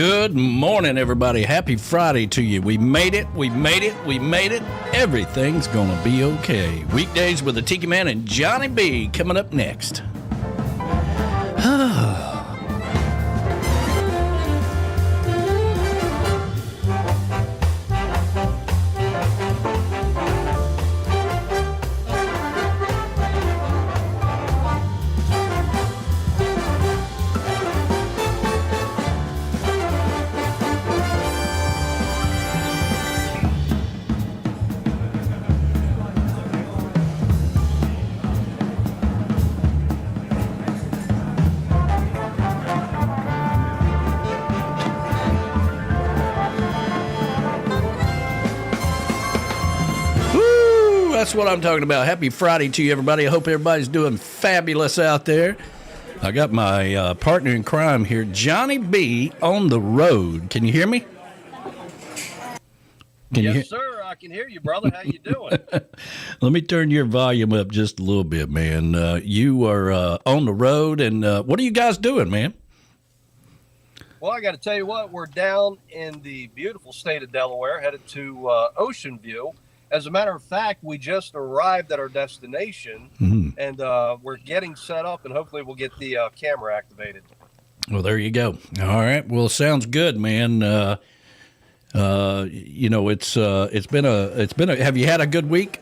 Good morning, everybody. Happy Friday to you. We made it. We made it. We made it. Everything's going to be okay. Weekdays with the Tiki Man and Johnny B coming up next. That's what I'm talking about. Happy Friday to you, everybody. I hope everybody's doing fabulous out there. I got my partner in crime here, Johnny B, on the road. Can you hear me? Yes, sir. I can hear you, brother. How you doing? Let me turn your volume up just a little bit, man. You are on the road, and what are you guys doing, man? Well, I got to tell you what. We're down in the beautiful state of Delaware, headed to Ocean View. As a matter of fact, we just arrived at our destination, and we're getting set up, and hopefully we'll get the camera activated. Well, there you go. All right. Well, sounds good, man. You know, it's been a. Have you had a good week?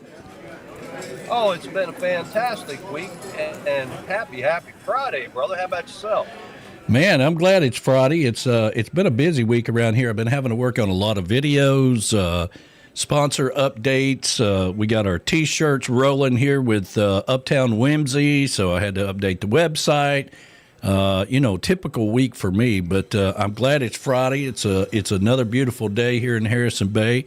Oh, it's been a fantastic week, and happy Friday, brother. How about yourself? Man, I'm glad it's Friday. It's been a busy week around here. I've been having to work on a lot of videos. Sponsor updates. We got our T-shirts rolling here with Uptown Whimsy, so I had to update the website. You know, typical week for me, but I'm glad it's Friday. It's another beautiful day here in Harrison Bay,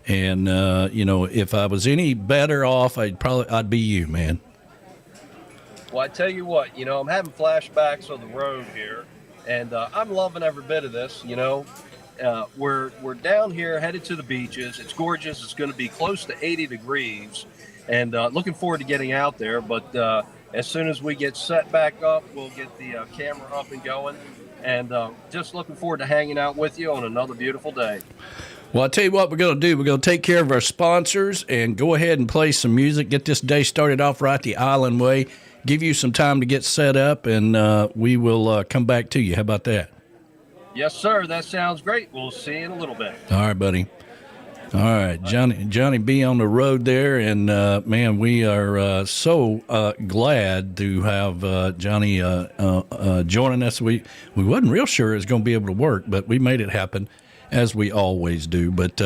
and you know, if I was any better off, I'd be you, man. Well, I tell you what, you know, I'm having flashbacks on the road here, and I'm loving every bit of this. You know. We're down here headed to the beaches. It's gorgeous. It's going to be close to 80 degrees, and looking forward to getting out there. But as soon as we get set back up, we'll get the camera up and going, and just looking forward to hanging out with you on another beautiful day. Well, I'll tell you what we're going to do. We're going to take care of our sponsors and go ahead and play some music, get this day started off right the island way, give you some time to get set up, and we will come back to you. How about that? Yes, sir. That sounds great. We'll see you in a little bit. All right, buddy. All right, Johnny B on the road there, and man, we are so glad to have Johnny joining us. We wasn't real sure it was going to be able to work, but we made it happen, as we always do. But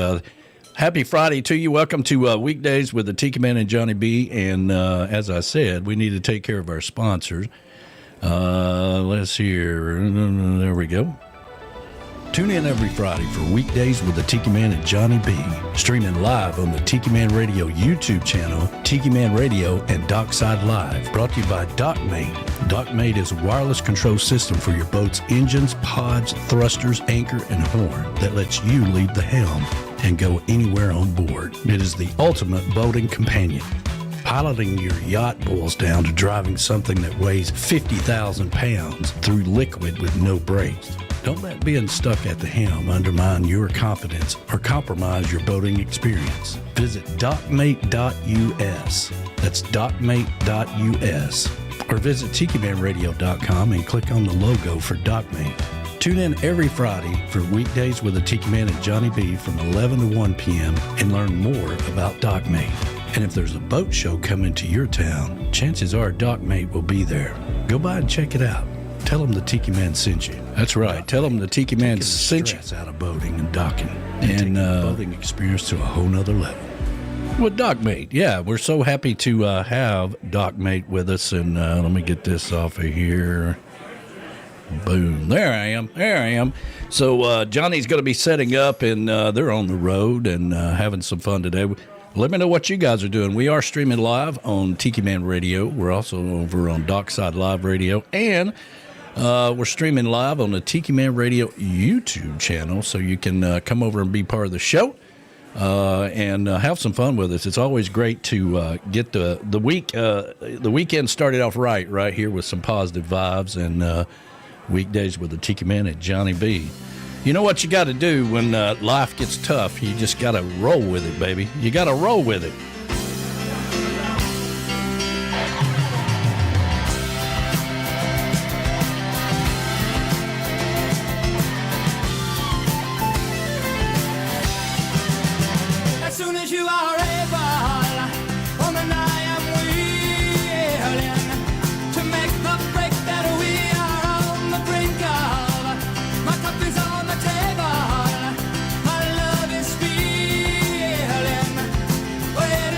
happy Friday to you. Welcome to Weekdays with the Tiki Man and Johnny B. And as I said, we need to take care of our sponsors. Let's hear. There we go. Tune in every Friday for Weekdays with the Tiki Man and Johnny B. Streaming live on the Tiki Man Radio YouTube channel, Tiki Man Radio, and Dockside Live. Brought to you by Dockmate. Dockmate is a wireless control system for your boat's engines, pods, thrusters, anchor, and horn that lets you leave the helm and go anywhere on board. It is the ultimate boating companion. Piloting your yacht boils down to driving something that weighs 50,000 pounds through liquid with no brakes. Don't let being stuck at the helm undermine your confidence or compromise your boating experience. Visit dockmate.us. That's dockmate.us. Or visit tikimanradio.com and click on the logo for Dockmate. Tune in every Friday for Weekdays with the Tiki Man and Johnny B from 11 to 1 p.m. and learn more about Dockmate. And if there's a boat show coming to your town, chances are Dockmate will be there. Go by and check it out. Tell them the Tiki Man sent you. That's right. Tell them the Tiki Man sent you. Out of boating and docking and boating experience to a whole nother level. With Dockmate, yeah, we're so happy to have Dockmate with us. And let me get this off of here. Boom. There I am. So Johnny's going to be setting up, and they're on the road and having some fun today. Let me know what you guys are doing. We are streaming live on Tiki Man Radio. We're also over on Dockside Live Radio, and we're streaming live on the Tiki Man Radio YouTube channel, so you can come over and be part of the show and have some fun with us. It's always great to get the weekend started off right here with some positive vibes and Weekdays with the Tiki Man and Johnny B. You know what you got to do when life gets tough? You just got to roll with it, baby. You got to roll with it. As soon as you are able, woman, I am willing to make the break that we are on the brink of. My cup is on the table, my love is spilling, waiting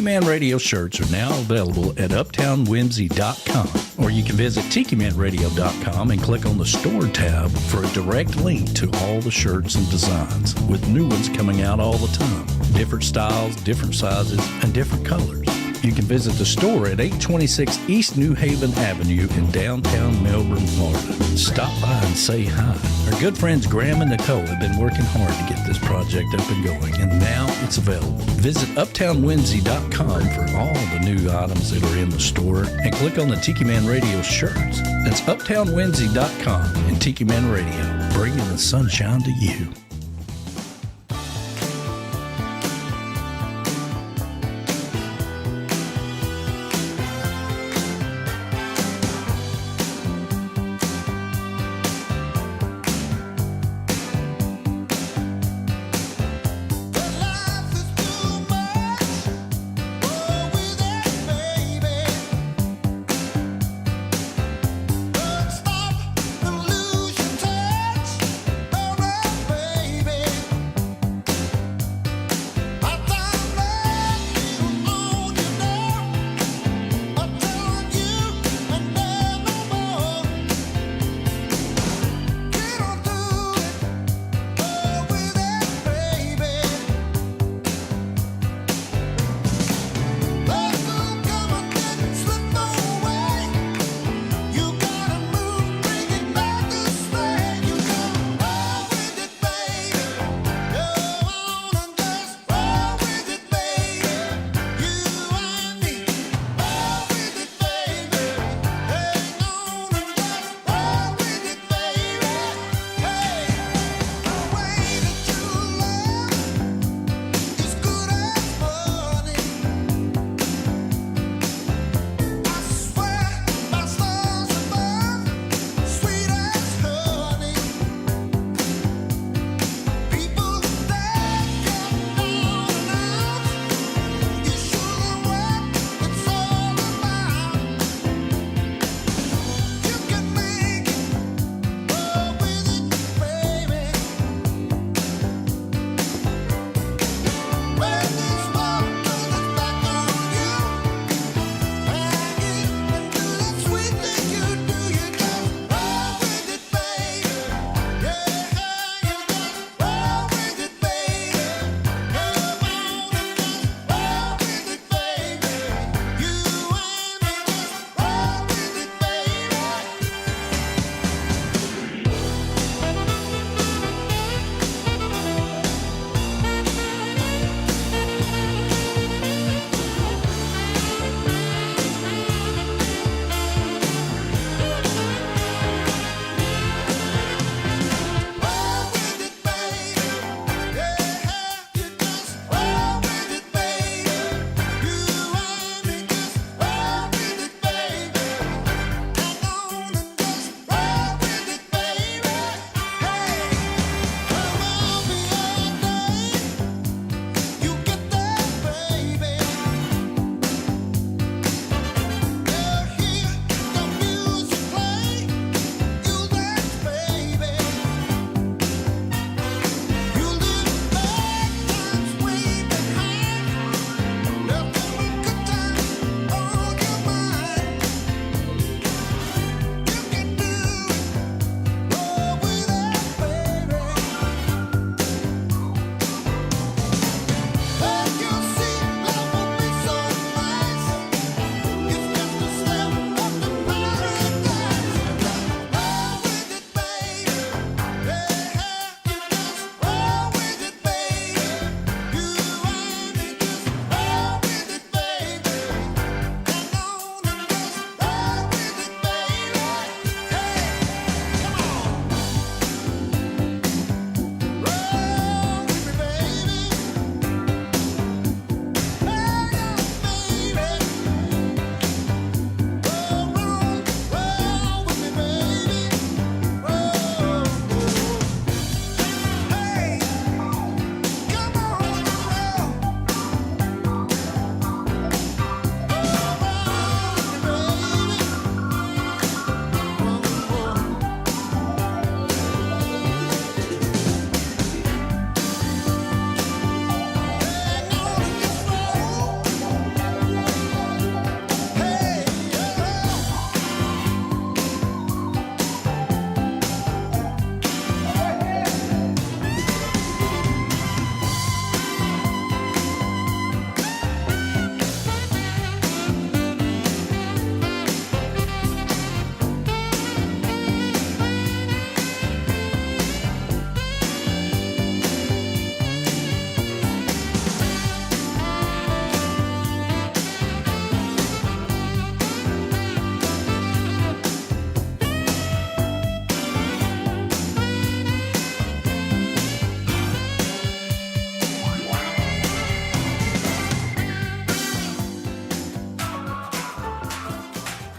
Man Radio shirts are now available at uptownwhimsy.com, or you can visit tikimanradio.com and click on the store tab for a direct link to all the shirts and designs, with new ones coming out all the time. Different styles, different sizes, and different colors. You can visit the store at 826 East New Haven Avenue in downtown Melbourne, Florida. Stop by and say hi. Our good friends Graham and Nicole have been working hard to get this project up and going, and now it's available. Visit uptownwhimsy.com for all the new items that are in the store, and click on the Tiki Man Radio shirts. That's uptownwhimsy.com and Tiki Man Radio, bringing the sunshine to you. Stop and lose your touch.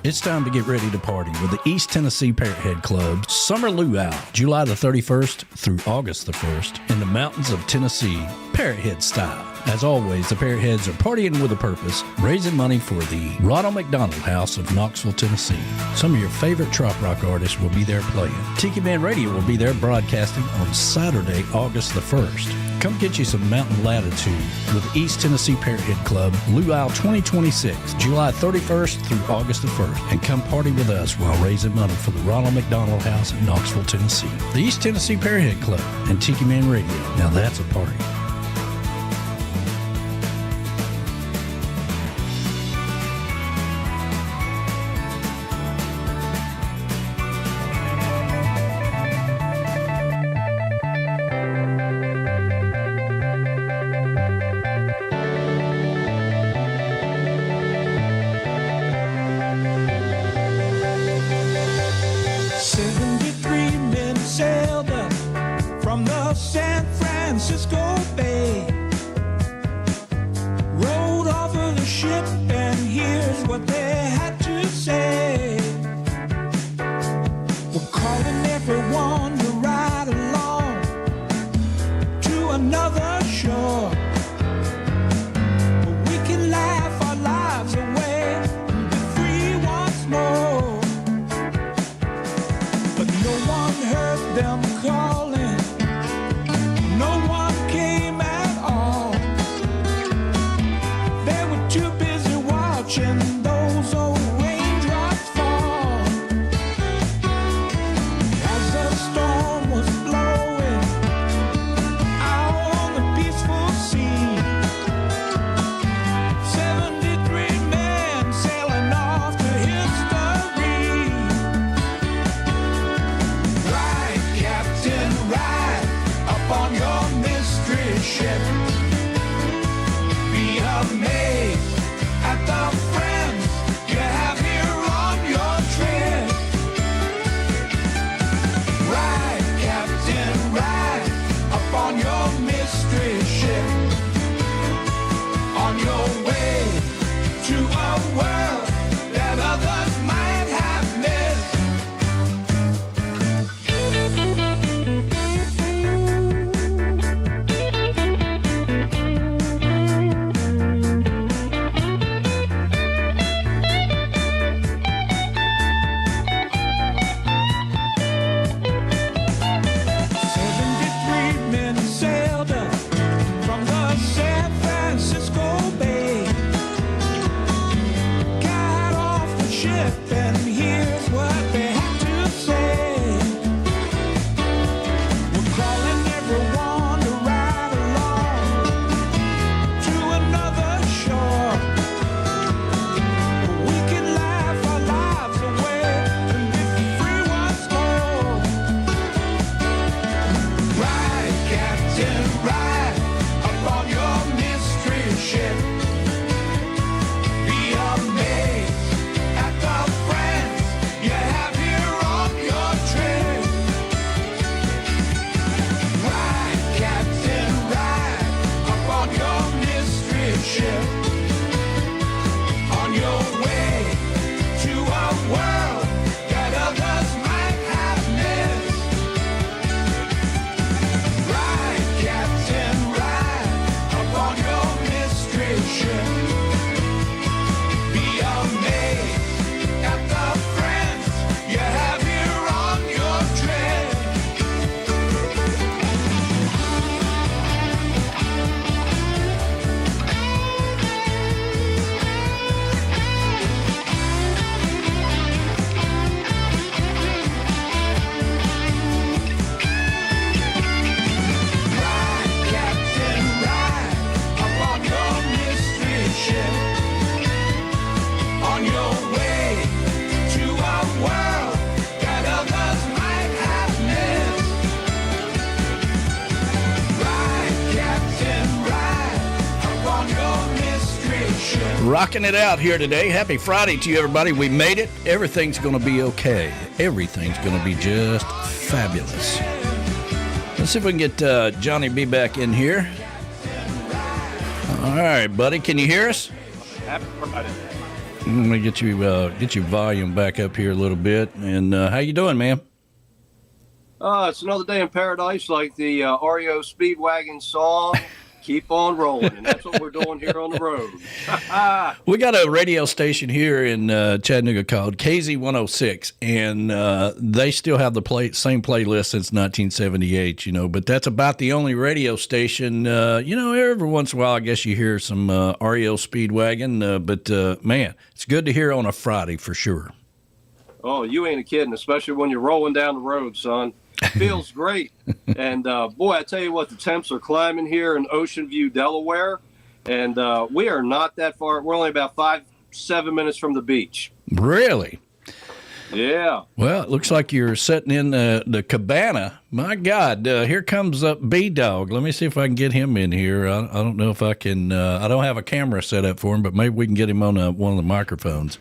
It's time to get ready to party with the East Tennessee Parrothead Club Summer Luau, July the 31st through August the 1st in the mountains of Tennessee, Parrothead style. As always, the Parrotheads are partying with a purpose, raising money for the Ronald McDonald House of Knoxville, Tennessee. Some of your favorite trop rock artists will be there playing. Tiki Man Radio will be there broadcasting on Saturday, August the 1st. Come get you some mountain latitude with the East Tennessee Parrothead Club Luau 2026, July 31st through August the 1st. And come party with us while raising money for the Ronald McDonald House in Knoxville, Tennessee. The East Tennessee Parrothead Club and Tiki Man Radio. Now that's a party. Rocking it out here today. Happy Friday to you, everybody. We made it. Everything's going to be okay. Everything's going to be just fabulous. Let's see if we can get Johnny B back in here. All right, buddy. Can you hear us? Happy Friday. Let me get your volume back up here a little bit. And how you doing, man? It's another day in paradise, like the REO Speedwagon song. Keep on rolling, and that's what we're doing here on the road. We got a radio station here in Chattanooga called KZ106, and they still have the same playlist since 1978, but that's about the only radio station. Every once in a while, I guess you hear some REO Speedwagon, but man, it's good to hear on a Friday for sure. Oh, you ain't a kidding, especially when you're rolling down the road, son. Feels great. And, boy, I tell you what, the temps are climbing here in Ocean View, Delaware. And we are not that far. We're only about 5-7 minutes from the beach. Really? Yeah. Well, it looks like you're sitting in the cabana. My God, here comes up B-Dog. Let me see if I can get him in here. I don't know if I can. I don't have a camera set up for him, but maybe we can get him on one of the microphones.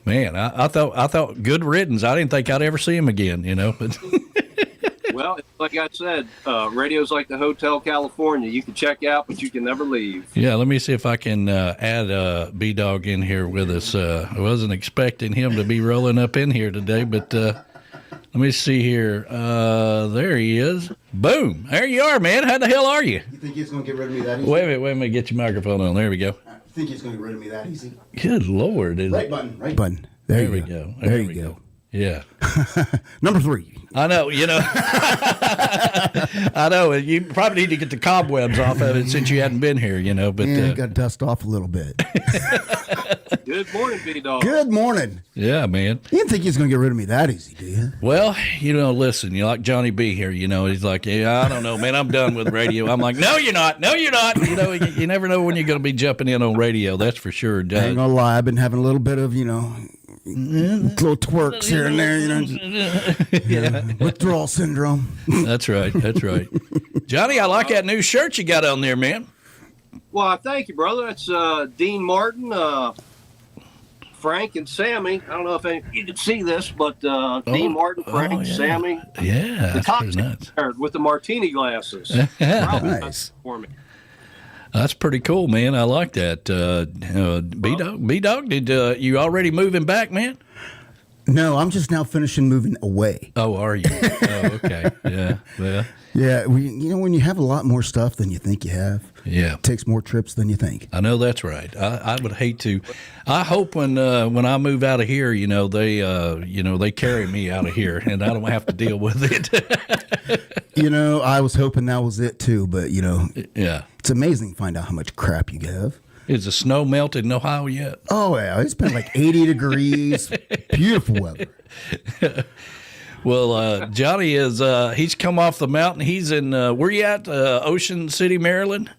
Man, I thought good riddance. I didn't think I'd ever see him again, But Well, like I said, radio's like the Hotel California. You can check out, but you can never leave. Yeah, let me see if I can add B-Dog in here with us. I wasn't expecting him to be rolling up in here today, but let me see here. There he is. Boom. There you are, man. How the hell are you? You think he's going to get rid of me that easy? Wait a minute. Get your microphone on. There we go. You think he's going to get rid of me that easy? Good Lord. Right button. There we go. There you go. Yeah. Number 3. I know, I know. You probably need to get the cobwebs off of it since you hadn't been here, But yeah, got to dust off a little bit. Good morning, B-Dog. Good morning. Yeah, man. You didn't think he's going to get rid of me that easy, do you? Well, listen, you're like Johnny B here, he's like, yeah, I don't know, man, I'm done with radio. I'm like, no, you're not. No, you're not. You never know when you're going to be jumping in on radio. That's for sure. I ain't going to lie. I've been having a little bit of, little twerks here and there, withdrawal syndrome. That's right. Johnny, I like that new shirt you got on there, man. Well, thank you, brother. It's Dean Martin, Frank, and Sammy. I don't know if you can see this, but Dean Martin, Frank, yeah. Sammy. Yeah, the that's pretty nuts. With the martini glasses. Nice. For me. That's pretty cool, man. I like that. B-Dog, did you already moving back, man? No, I'm just now finishing moving away. Oh, are you? Oh, okay. Yeah. Yeah, when you have a lot more stuff than you think you have, yeah, it takes more trips than you think. I know that's right. I would hate to. I hope when I move out of here, they carry me out of here, and I don't have to deal with it. I was hoping that was it too, but yeah, it's amazing to find out how much crap you have. Is the snow melted in Ohio yet? Oh yeah, it's been like 80 degrees, beautiful weather. Well, Johnny he's come off the mountain. He's in, where you at? Ocean City, Maryland?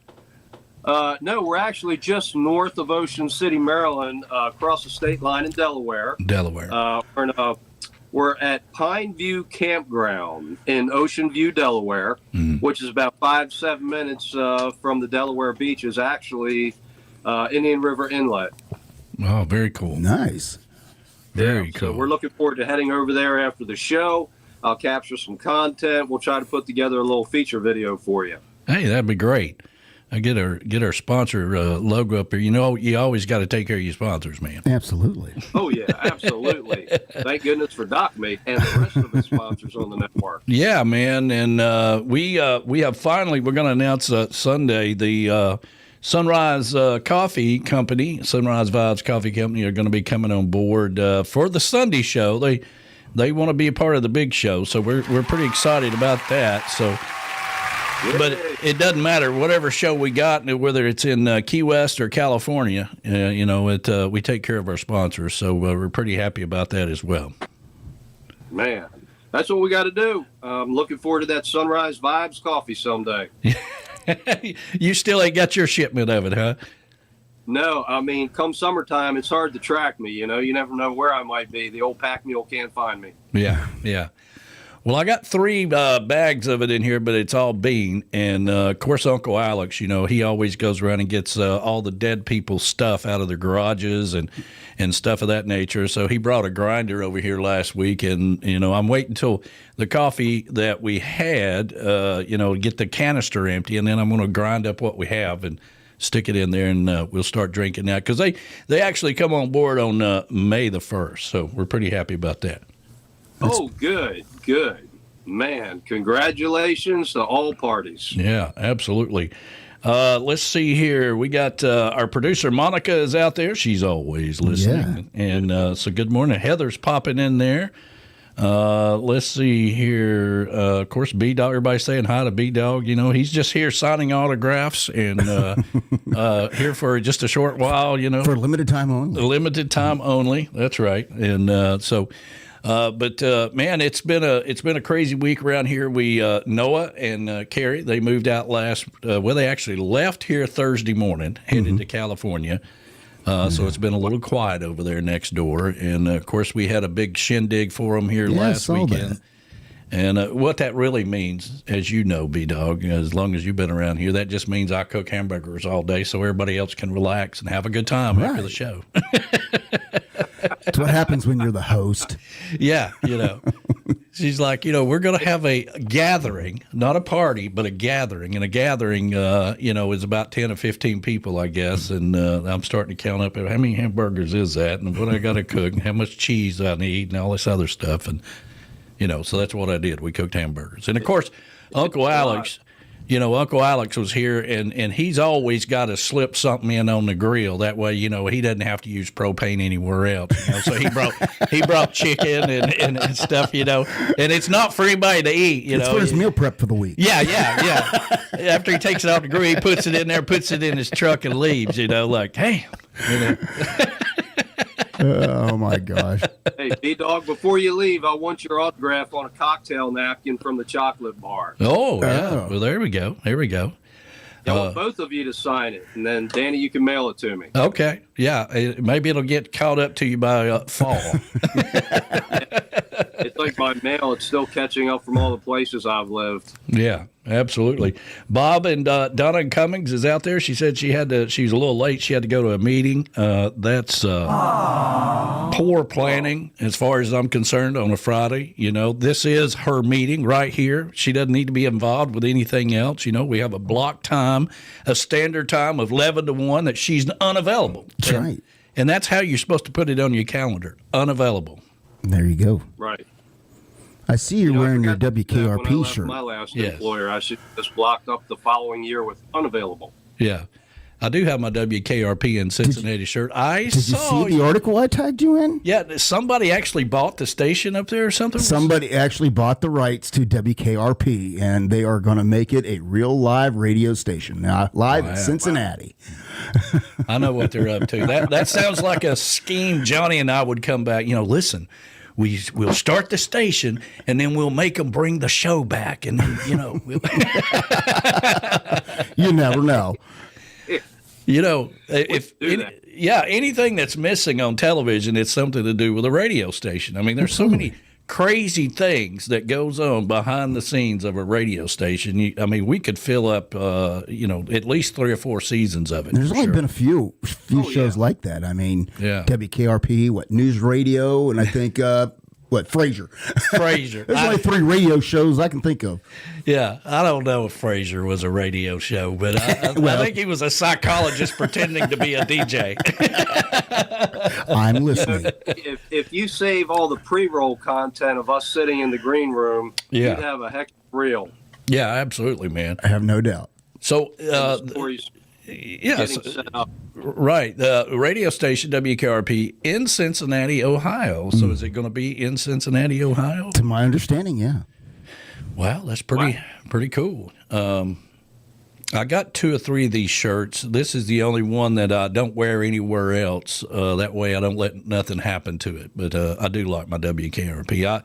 No, we're actually just north of Ocean City, Maryland, across the state line in Delaware. We're at Pine View Campground in Ocean View, Delaware, which is about 5-7 minutes from the Delaware beaches, actually Indian River Inlet. Oh, very cool. Nice. Very cool. So we're looking forward to heading over there after the show. I'll capture some content. We'll try to put together a little feature video for you. Hey, that'd be great. I get our sponsor logo up here. You always got to take care of your sponsors, man. Absolutely. Oh yeah, absolutely. Thank goodness for Dockmate and the rest of its sponsors on the network. Yeah, man, and we have finally. We're going to announce Sunday the Sunrise Coffee Company, Sunrise Vibes Coffee Company, are going to be coming on board for the Sunday show. They want to be a part of the big show, so we're pretty excited about that. So. But it doesn't matter. Whatever show we got, whether it's in Key West or California, we take care of our sponsors. So we're pretty happy about that as well. Man, that's what we got to do. I'm looking forward to that Sunrise Vibes coffee someday. You still ain't got your shipment of it, huh? No, I mean, come summertime, it's hard to track me. You never know where I might be. The old pack mule can't find me. Yeah. Well, I got 3 bags of it in here, but it's all bean. And, of course, Uncle Alex, he always goes around and gets all the dead people's stuff out of their garages and stuff of that nature. So he brought a grinder over here last week. And, I'm waiting until the coffee that we had, get the canister empty. And then I'm going to grind up what we have and stick it in there, and we'll start drinking that because they actually come on board on May the 1st, so we're pretty happy about that. Oh, good. Man, congratulations to all parties. Yeah, absolutely. Let's see here. We got our producer, Monica, is out there. She's always listening. Yeah. And so good morning. Heather's popping in there. Let's see here. Of course, B-Dog, everybody's saying hi to B-Dog. You know, he's just here signing autographs and here for just a short while, you know. For limited time only. Limited time only. That's right. And man, it's been a crazy week around here. We Noah and Carrie, they moved out they actually left here Thursday morning, headed to California. So it's been a little quiet over there next door. And of course, we had a big shindig for them here last weekend. That. And what that really means, as you know, B-Dog, as long as you've been around here, that just means I cook hamburgers all day so everybody else can relax and have a good time after the show. That's what happens when you're the host. Yeah, you know. She's like, you know, we're going to have a gathering, not a party, but a gathering. And a gathering, you know, is about 10 or 15 people, I guess. And I'm starting to count up how many hamburgers is that and what I got to cook and how much cheese I need and all this other stuff. And, you know, so that's what I did. We cooked hamburgers. And, of course, Uncle Alex was here, and he's always got to slip something in on the grill. That way, you know, he doesn't have to use propane anywhere else. You know? So he brought chicken and stuff, you know. And it's not for anybody to eat, you know. It's for his meal prep for the week. Yeah. After he takes it off the grill, he puts it in there, puts it in his truck, and leaves, you know, like, hey, you know. Oh, my gosh. Hey, B-Dog, before you leave, I want your autograph on a cocktail napkin from the chocolate bar. Oh, yeah. Well, there we go. I want both of you to sign it, and then, Danny, you can mail it to me. Okay. Yeah. Maybe it'll get caught up to you by fall. It's like my mail. It's still catching up from all the places I've lived. Yeah, absolutely. Bob and Donna Cummings is out there. She said she was a little late. She had to go to a meeting. That's poor planning as far as I'm concerned on a Friday. You know, this is her meeting right here. She doesn't need to be involved with anything else. You know, we have a block time, a standard time of 11 to 1 that she's unavailable. That's right. And that's how you're supposed to put it on your calendar, unavailable. There you go. Right. I see you're wearing your WKRP shirt. My last employer, I should just blocked up the following year with unavailable. Yeah. I do have my WKRP in Cincinnati shirt. Did you see the article I tagged you in? Yeah, somebody actually bought the station up there or something? Somebody actually bought the rights to WKRP, and they are going to make it a real live radio station. Now, live in Cincinnati. I know what they're up to. That sounds like a scheme Johnny and I would come back. You know, listen, we'll start the station, and then we'll make them bring the show back. And then, you know. You never know. You know, anything that's missing on television, it's something to do with a radio station. I mean, there's so many crazy things that goes on behind the scenes of a radio station. I mean, we could fill up, you know, at least 3 or 4 seasons of it. There's only been a few shows like that. I mean, WKRP, News Radio, and I think Frasier. There's only 3 radio shows I can think of. Yeah, I don't know if Frasier was a radio show, but I think he was a psychologist pretending to be a DJ. I'm listening. If you save all the pre-roll content of us sitting in the green room, you'd have a heck of a reel. Yeah, absolutely, man. I have no doubt. So, right. The radio station WKRP in Cincinnati, Ohio. So is it going to be in Cincinnati, Ohio? To my understanding, yeah. Well, that's pretty cool. I got 2 or 3 of these shirts. This is the only one that I don't wear anywhere else. That way I don't let nothing happen to it. But I do like my WKRP.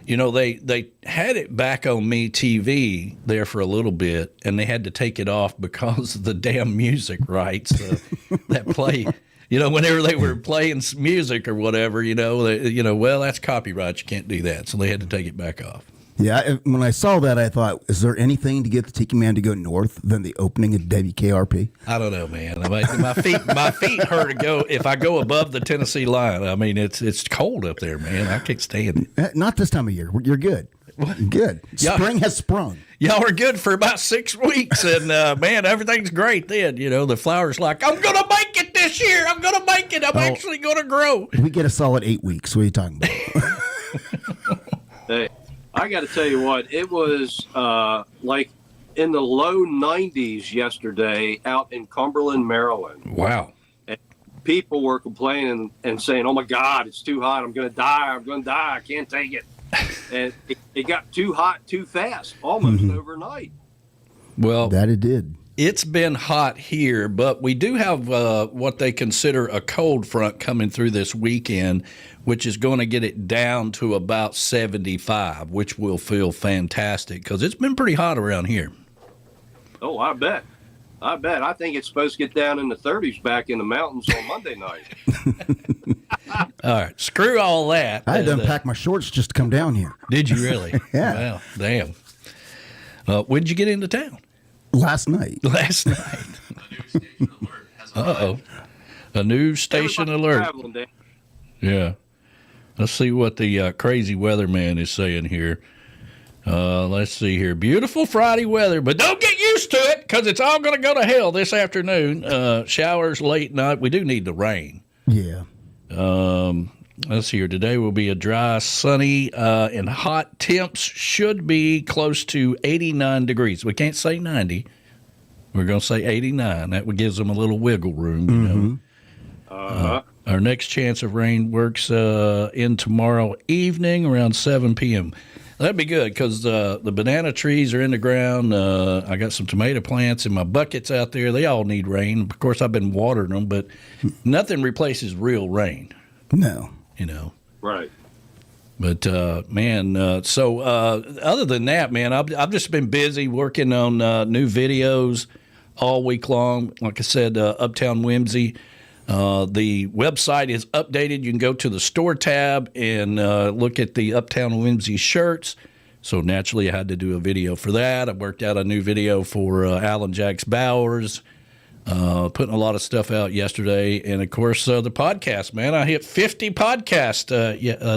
You know, they had it back on Me TV there for a little bit, and they had to take it off because of the damn music rights that play. You know, whenever they were playing music or whatever, well, that's copyright. You can't do that. So they had to take it back off. Yeah, when I saw that, I thought, is there anything to get the Tiki Man to go north than the opening of WKRP? I don't know, man. My feet hurt to go if I go above the Tennessee line. I mean, it's cold up there, man. I can't stand it. Not this time of year. You're good. Good. Spring has sprung. Y'all were good for about 6 weeks, and man, everything's great then. You know, the flower's like, I'm going to make it this year. I'm going to make it. I'm actually going to grow. We get a solid 8 weeks. What are you talking about? Hey, I got to tell you what, it was like in the low 90s yesterday out in Cumberland, Maryland. Wow. And people were complaining and saying, oh, my God, it's too hot. I'm going to die. I can't take it. And it got too hot too fast, almost overnight. Well, that it did. It's been hot here, but we do have what they consider a cold front coming through this weekend, which is going to get it down to about 75, which will feel fantastic because it's been pretty hot around here. Oh, I bet. I think it's supposed to get down in the 30s back in the mountains on Monday night. All right, screw all that. I had to unpack my shorts just to come down here. Did you really? Yeah. Well, damn. When did you get into town? Last night. Uh-oh. A new station alert. Yeah. Let's see what the crazy weatherman is saying here. Let's see here. Beautiful Friday weather, but don't get used to it because it's all going to go to hell this afternoon. Showers late night. We do need the rain. Yeah. Let's see here. Today will be a dry, sunny, and hot. Temps should be close to 89 degrees. We can't say 90. We're going to say 89. That gives them a little wiggle room, you know. Our next chance of rain works in tomorrow evening around 7 p.m. That'd be good because the banana trees are in the ground. I got some tomato plants in my buckets out there. They all need rain. Of course, I've been watering them, but nothing replaces real rain. No. You know. Right. But, man, so other than that, man, I've just been busy working on new videos all week long. Like I said, Uptown Whimsy. The website is updated. You can go to the store tab and look at the Uptown Whimsy shirts. So naturally, I had to do a video for that. I worked out a new video for Alan Jacks Bowers, putting a lot of stuff out yesterday. And, of course, the podcast, man. I hit 50 podcasts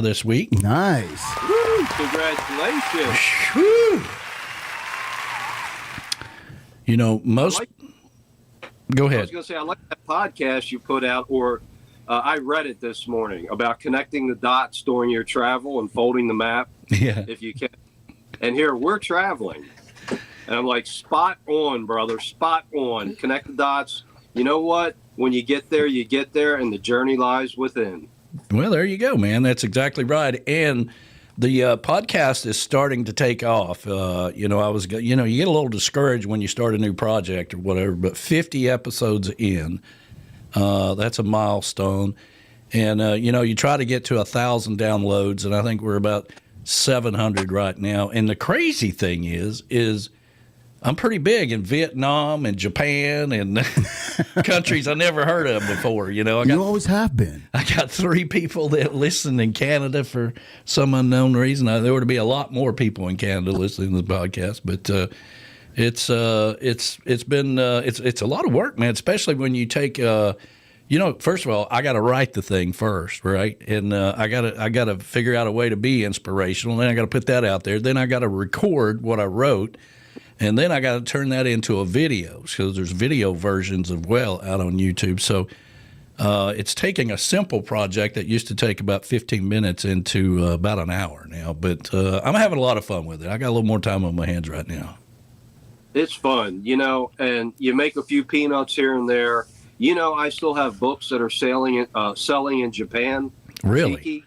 this week. Nice. Woo, congratulations. Whew. You know, most... Go ahead. I was going to say, I like that podcast you put out, or I read it this morning about connecting the dots during your travel and folding the map, if you can. And here, we're traveling. And I'm like, spot on, brother, spot on. Connect the dots. You know what? When you get there, and the journey lies within. Well, there you go, man. That's exactly right. And the podcast is starting to take off. You know, you get a little discouraged when you start a new project or whatever, but 50 episodes in, that's a milestone. And, you know, you try to get to 1,000 downloads, and I think we're about 700 right now. And the crazy thing is I'm pretty big in Vietnam and Japan and countries I never heard of before. You know, you always have been. I got 3 people that listen in Canada for some unknown reason. There would be a lot more people in Canada listening to the podcast, but it's been a lot of work, man. Especially when you take. You know, first of all, I got to write the thing first, right? And I got to figure out a way to be inspirational. Then I got to put that out there. Then I got to record what I wrote. And then I got to turn that into a video because there's video versions as well out on YouTube. So it's taking a simple project that used to take about 15 minutes into about an hour now. But I'm having a lot of fun with it. I got a little more time on my hands right now. It's fun, you know, and you make a few peanuts here and there. You know, I still have books that are selling in Japan. Really? Tiki.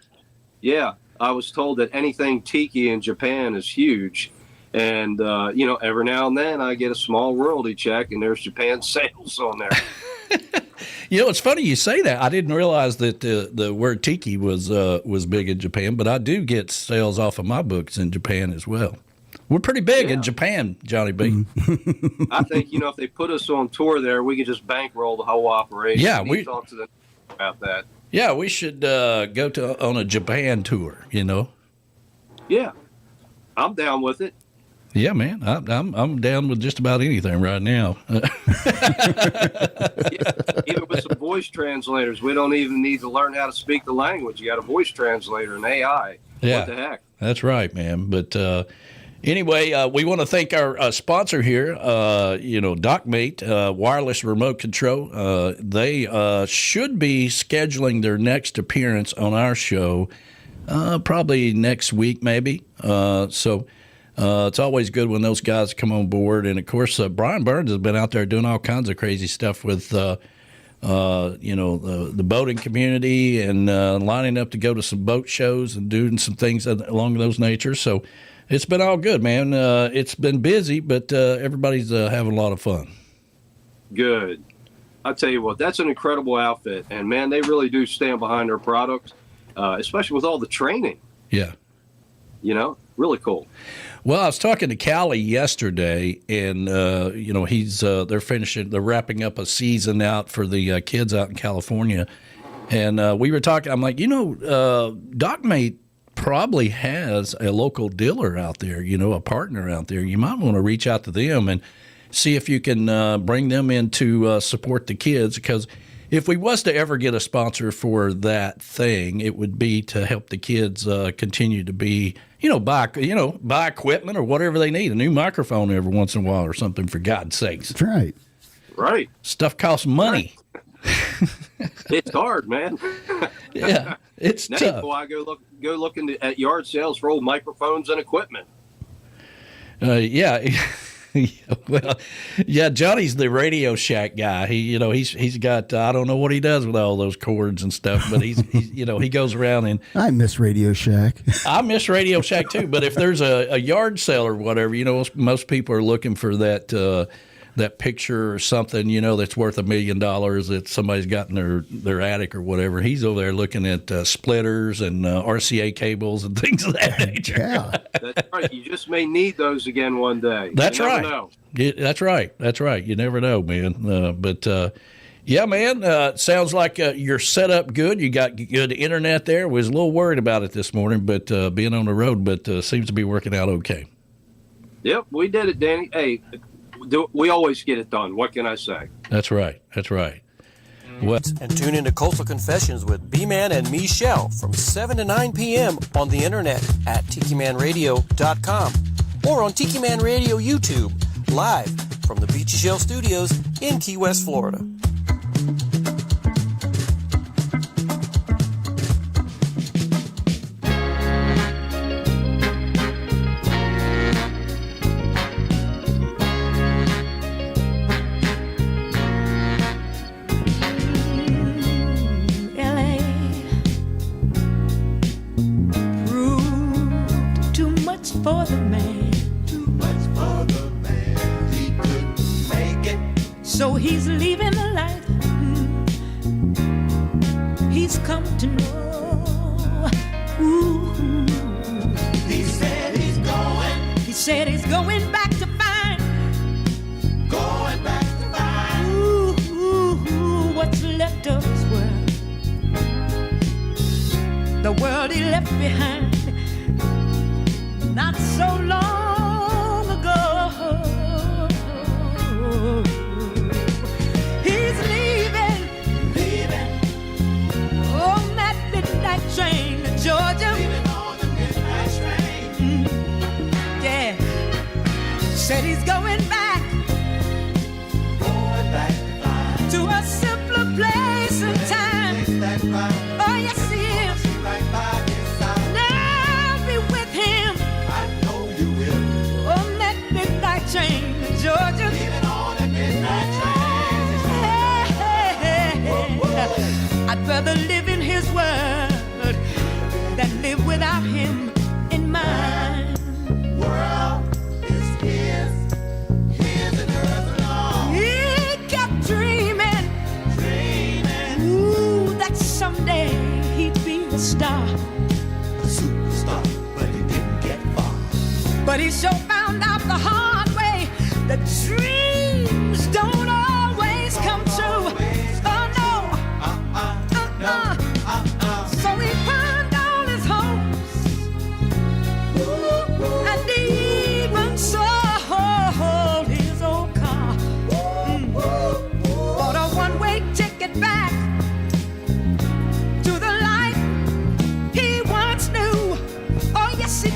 Yeah. I was told that anything Tiki in Japan is huge. And, you know, every now and then I get a small royalty check and there's Japan sales on there. You know, it's funny you say that. I didn't realize that the word Tiki was big in Japan, but I do get sales off of my books in Japan as well. We're pretty big in Japan, Johnny B. I think, you know, if they put us on tour there, we could just bankroll the whole operation. Yeah, we talk to them about that. Yeah, we should go on a Japan tour, you know. Yeah. I'm down with it. Yeah, man, I'm down with just about anything right now. Yeah, even with some voice translators, we don't even need to learn how to speak the language. You got a voice translator and AI. Yeah. What the heck? That's right, man. But anyway, we want to thank our sponsor here, Dockmate, wireless remote control. They should be scheduling their next appearance on our show probably next week, maybe. So it's always good when those guys come on board. And, of course, Brian Burns has been out there doing all kinds of crazy stuff with the boating community and lining up to go to some boat shows and doing some things along those natures. So it's been all good, man. It's been busy, but everybody's having a lot of fun. Good. I'll tell you what, that's an incredible outfit. And, man, they really do stand behind their products, especially with all the training. Yeah. Really cool. Well, I was talking to Callie yesterday, and they're wrapping up a season out for the kids out in California, and we were talking. I'm like, Dockmate probably has a local dealer out there, a partner out there. You might want to reach out to them and see if you can bring them in to support the kids, because if we was to ever get a sponsor for that thing, it would be to help the kids continue to be, buy equipment or whatever they need, a new microphone every once in a while or something, for God's sakes. That's right. Right. Stuff costs money. It's hard, man. Yeah, it's tough. I go looking at yard sales for old microphones and equipment. Yeah. Well, yeah, Johnny's the Radio Shack guy. He's got I don't know what he does with all those cords and stuff, but he's he goes around and I miss Radio Shack. I miss Radio Shack too. But if there's a yard sale or whatever, most people are looking for that picture or something, that's worth $1 million that somebody's got in their attic or whatever. He's over there looking at splitters and RCA cables and things of that nature. Yeah. That's right. You just may need those again one day. That's right. Know. That's right. That's right. You never know, man. Yeah, man, sounds like you're set up good. You got good internet there. Was a little worried about it this morning, but being on the road, but seems to be working out okay. Yep, we did it, Danny. Hey, we always get it done. What can I say? That's right. That's right. Well, and tune into Coastal Confessions with B-Man and Michelle from 7 to 9 p.m. on the internet at TikiManRadio.com or on Tiki Man Radio YouTube, live from the Beachy Shell Studios in Key West, Florida. For the man, too much for the man, he couldn't make it. So he's leaving the life he's come to know. Ooh. He said he's going back to find, ooh, what's left of his world, the world he left behind not so long ago. He's leaving on that midnight train to Georgia. Yeah, said he's going back to a simpler place and time. Oh, yes, he is. Now be with him on that midnight train to Georgia. Even on that midnight train. I'd rather live in his world than live without him in mine. World is his and hers alone. He kept dreaming, ooh, that someday he'd be a star. Superstar, but he didn't get far. But he sure found out the hard way that dreams don't always come true. Oh no, So he pawned all his hopes, and he even sold his old car. Bought a one-way ticket back to the life he once knew. Oh yes, he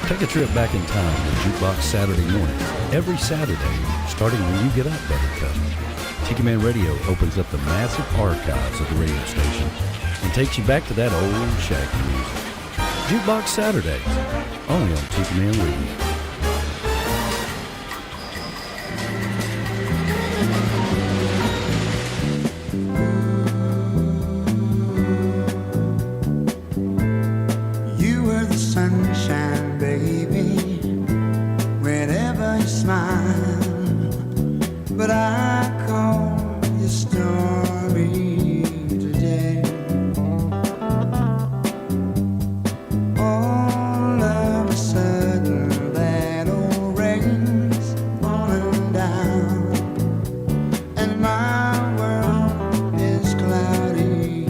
Take a trip back in time to Jukebox Saturday morning. Every Saturday, starting when you get up, Buttercup. Tiki Man Radio opens up the massive archives of the radio station and takes you back to that old shaggy music. Jukebox Saturdays, only on Tiki Man Radio. Sunshine, baby, whenever you smile, but I call your story today. All of a sudden, that old rain's falling down, and my world is cloudy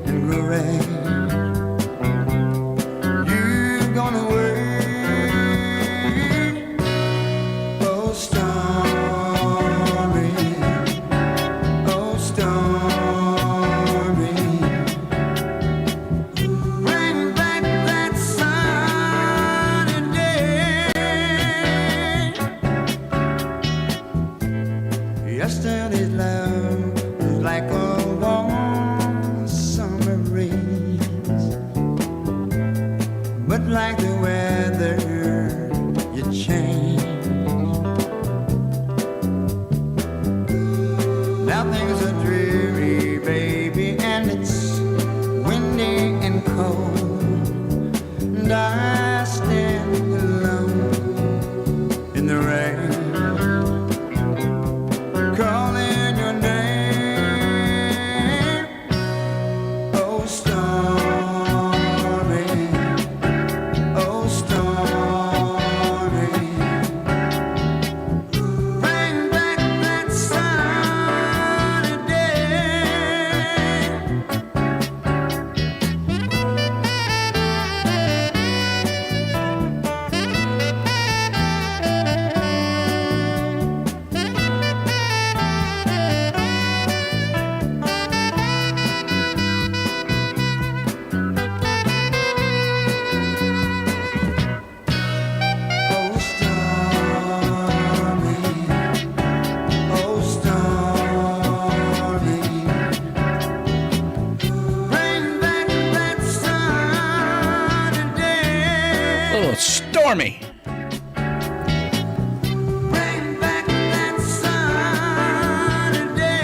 and gray. Yesterday's love was like a warm summer breeze, but like the weather, you change. Now things are dreary, baby, and it's windy and cold, and I stand alone in the rain, calling your name. Oh, stormy, oh, stormy, bring back that sunny day. Oh, stormy, oh, stormy, bring back that sunny day. Oh, stormy. Bring back that sunny day.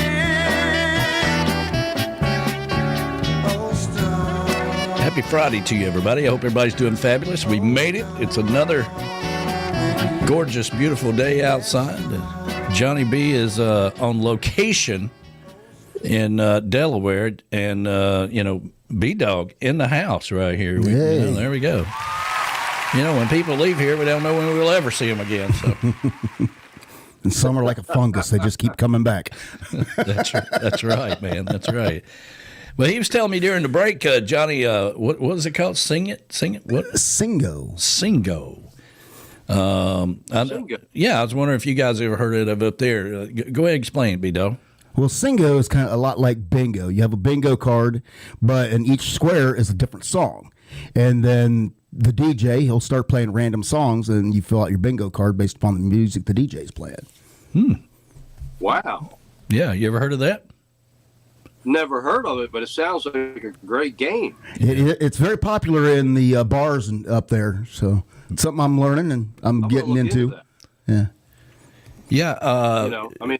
Oh, stormy. Happy Friday to you, everybody. I hope everybody's doing fabulous. We made it. It's another gorgeous, beautiful day outside. Johnny B is on location in Delaware, and B-Dog in the house right here. Hey. There we go. When people leave here, we don't know when we'll ever see them again. So And some are like a fungus; they just keep coming back. that's right, man. That's right. Well, he was telling me during the break, Johnny, what was it called? Sing it? What? Singo. Singo. Singo. Yeah, I was wondering if you guys ever heard of it up there. Go ahead and explain, B-Dog. Well, Singo is kind of a lot like bingo. You have a bingo card, but in each square is a different song. And then the DJ, he'll start playing random songs, and you fill out your bingo card based upon the music the DJ's playing. Wow. Yeah, you ever heard of that? Never heard of it, but it sounds like a great game. It's very popular in the bars and up there. So it's something I'm learning and I'm gonna getting look into. that. Yeah. Yeah.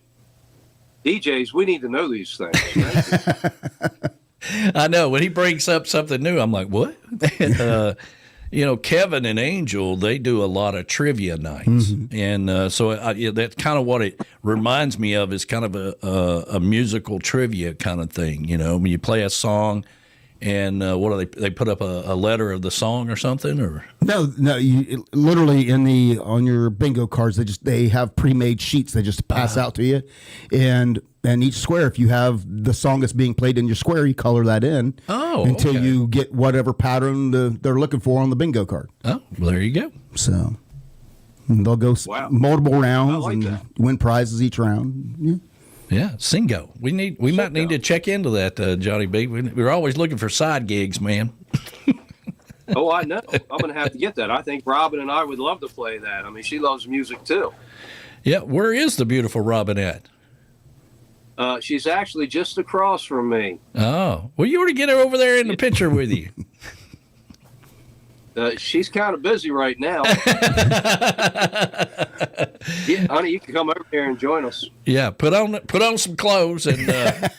DJs, we need to know these things. Right? I know. When he brings up something new, I'm like, what? Kevin and Angel, they do a lot of trivia nights. And so that's kind of what it reminds me of, is kind of a musical trivia kind of thing. When you play a song and what do they put up a letter of the song or something? Or No, you literally on your bingo cards, they have pre-made sheets they just pass out to you. And each square, if you have the song that's being played in your square, you color that in until you get whatever pattern they're looking for on the bingo card. Oh, well, there you go. So they'll go multiple rounds like and that. win prizes each round. Yeah. Yeah, Singo. We might need to check into that, Johnny B. We're always looking for side gigs, man. Oh, I know. I'm going to have to get that. I think Robin and I would love to play that. I mean, she loves music too. Yeah, where is the beautiful Robin at? She's actually just across from me. Oh, well, you ought to get her over there in the picture with you. She's kind of busy right now. Yeah, honey, you can come over here and join us. Yeah, put on some clothes and.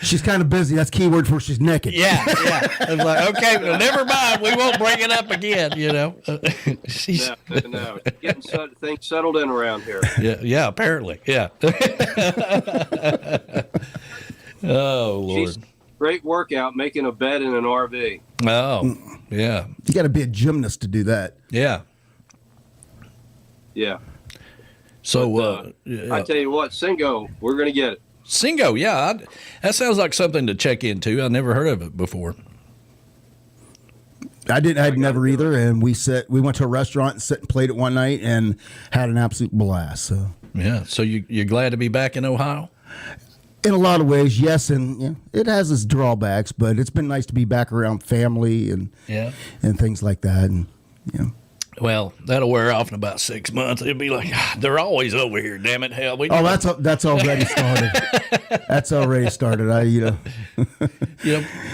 She's kind of busy. That's keyword for she's naked. Yeah. It's like, okay, well, never mind. We won't bring it up again. She's. No. Getting things settled in around here. Yeah. Apparently, yeah. Oh Lord. She's great workout making a bed in an RV. Oh, yeah. You got to be a gymnast to do that. Yeah. Yeah. So I tell you what, Singo, we're going to get it. Singo, yeah, that sounds like something to check into. I never heard of it before. I'd never either, and we went to a restaurant and sat and played it one night and had an absolute blast. So yeah, so you're glad to be back in Ohio? in a lot of ways, yes, and it has its drawbacks, but it's been nice to be back around family and things like that, and Well, that'll wear off in about 6 months. It'll be like, they're always over here. Damn it, hell. That's already started. That's already started.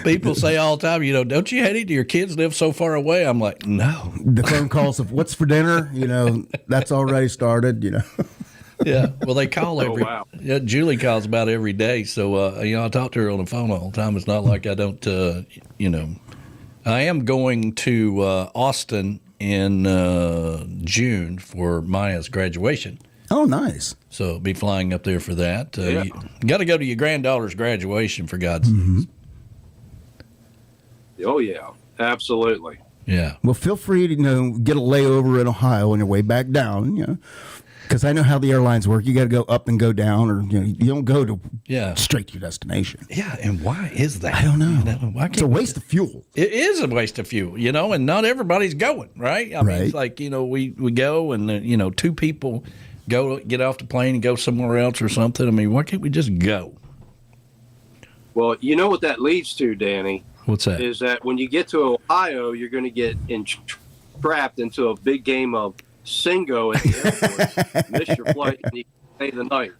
People say all the time, don't you hate it? Your kids live so far away. I'm like, no. The phone calls of what's for dinner. That's already started. Yeah. Well, they call every. Oh, wow. Yeah, Julie calls about every day. So I talk to her on the phone all the time. It's not like I don't. I am going to Austin in June for Maya's graduation. Oh, nice. So I'll be flying up there for that. Yeah. You got to go to your granddaughter's graduation, for God's sakes. Oh, yeah, absolutely. Yeah. Well, feel free to get a layover in Ohio on your way back down. Because I know how the airlines work. You got to go up and go down, or you don't go to straight to your destination. Yeah, and why is that? I don't know. Why can't It's a waste of fuel. It is a waste of fuel, and not everybody's going, right? I mean, it's like, we go and, two people go get off the plane and go somewhere else or something. I mean, why can't we just go? Well, you know what that leads to, Danny? What's that? Is that when you get to Ohio, you're going to get trapped into a big game of Singo at the airport. Miss your flight and you pay the night.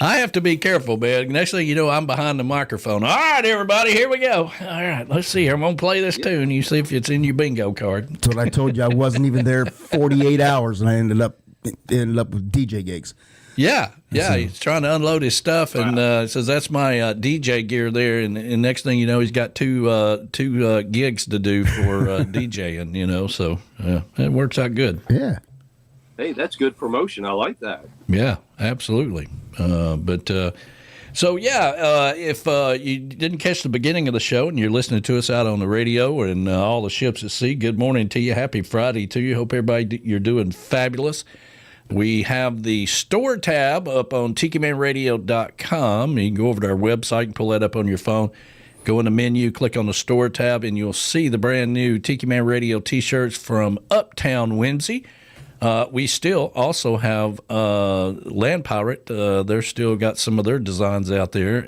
I have to be careful, man. Next thing you know, I'm behind the microphone. All right, everybody, here we go. All right, let's see here. I'm going to play this tune. You see if it's in your bingo card. That's what I told you. I wasn't even there 48 hours, and I ended up with DJ gigs. Yeah. He's trying to unload his stuff, and says that's my DJ gear there. And next thing you know, he's got two gigs to do for DJing. So it works out good. Yeah. Hey, that's good promotion. I like that. Yeah, absolutely. If you didn't catch the beginning of the show and you're listening to us out on the radio and all the ships at sea, good morning to you. Happy Friday to you. Hope everybody you're doing fabulous. We have the store tab up on TikiManRadio.com. You can go over to our website and pull that up on your phone. Go in the menu, click on the store tab, and you'll see the brand new Tiki Man Radio T-shirts from Uptown Whimsy. We still also have Land Pirate. They're still got some of their designs out there,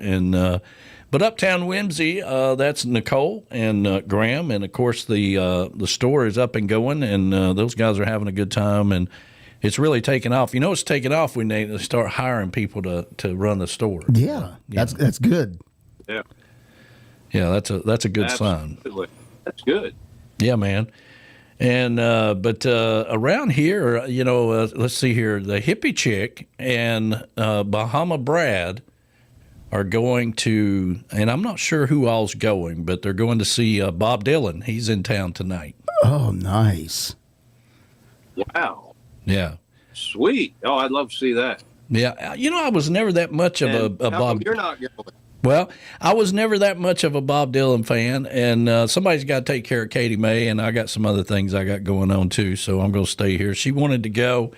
but Uptown Whimsy, that's Nicole and Graham, and of course the store is up and going, and those guys are having a good time, and it's really taken off. It's taken off when they start hiring people to run the store. Yeah, that's good. Yeah. Yeah, that's a good sign. That's good. Yeah, man. And but around here, let's see here, the hippie chick and Bahama Brad are going to, and I'm not sure who all's going, but they're going to see Bob Dylan. He's in town tonight. Oh, nice. Wow. Yeah. Sweet. Oh, I'd love to see that. Yeah. I was never that much of a Bob. You're not going. Well, I was never that much of a Bob Dylan fan, and somebody's got to take care of Katie May, and I got some other things I got going on too, so I'm going to stay here. She wanted to go.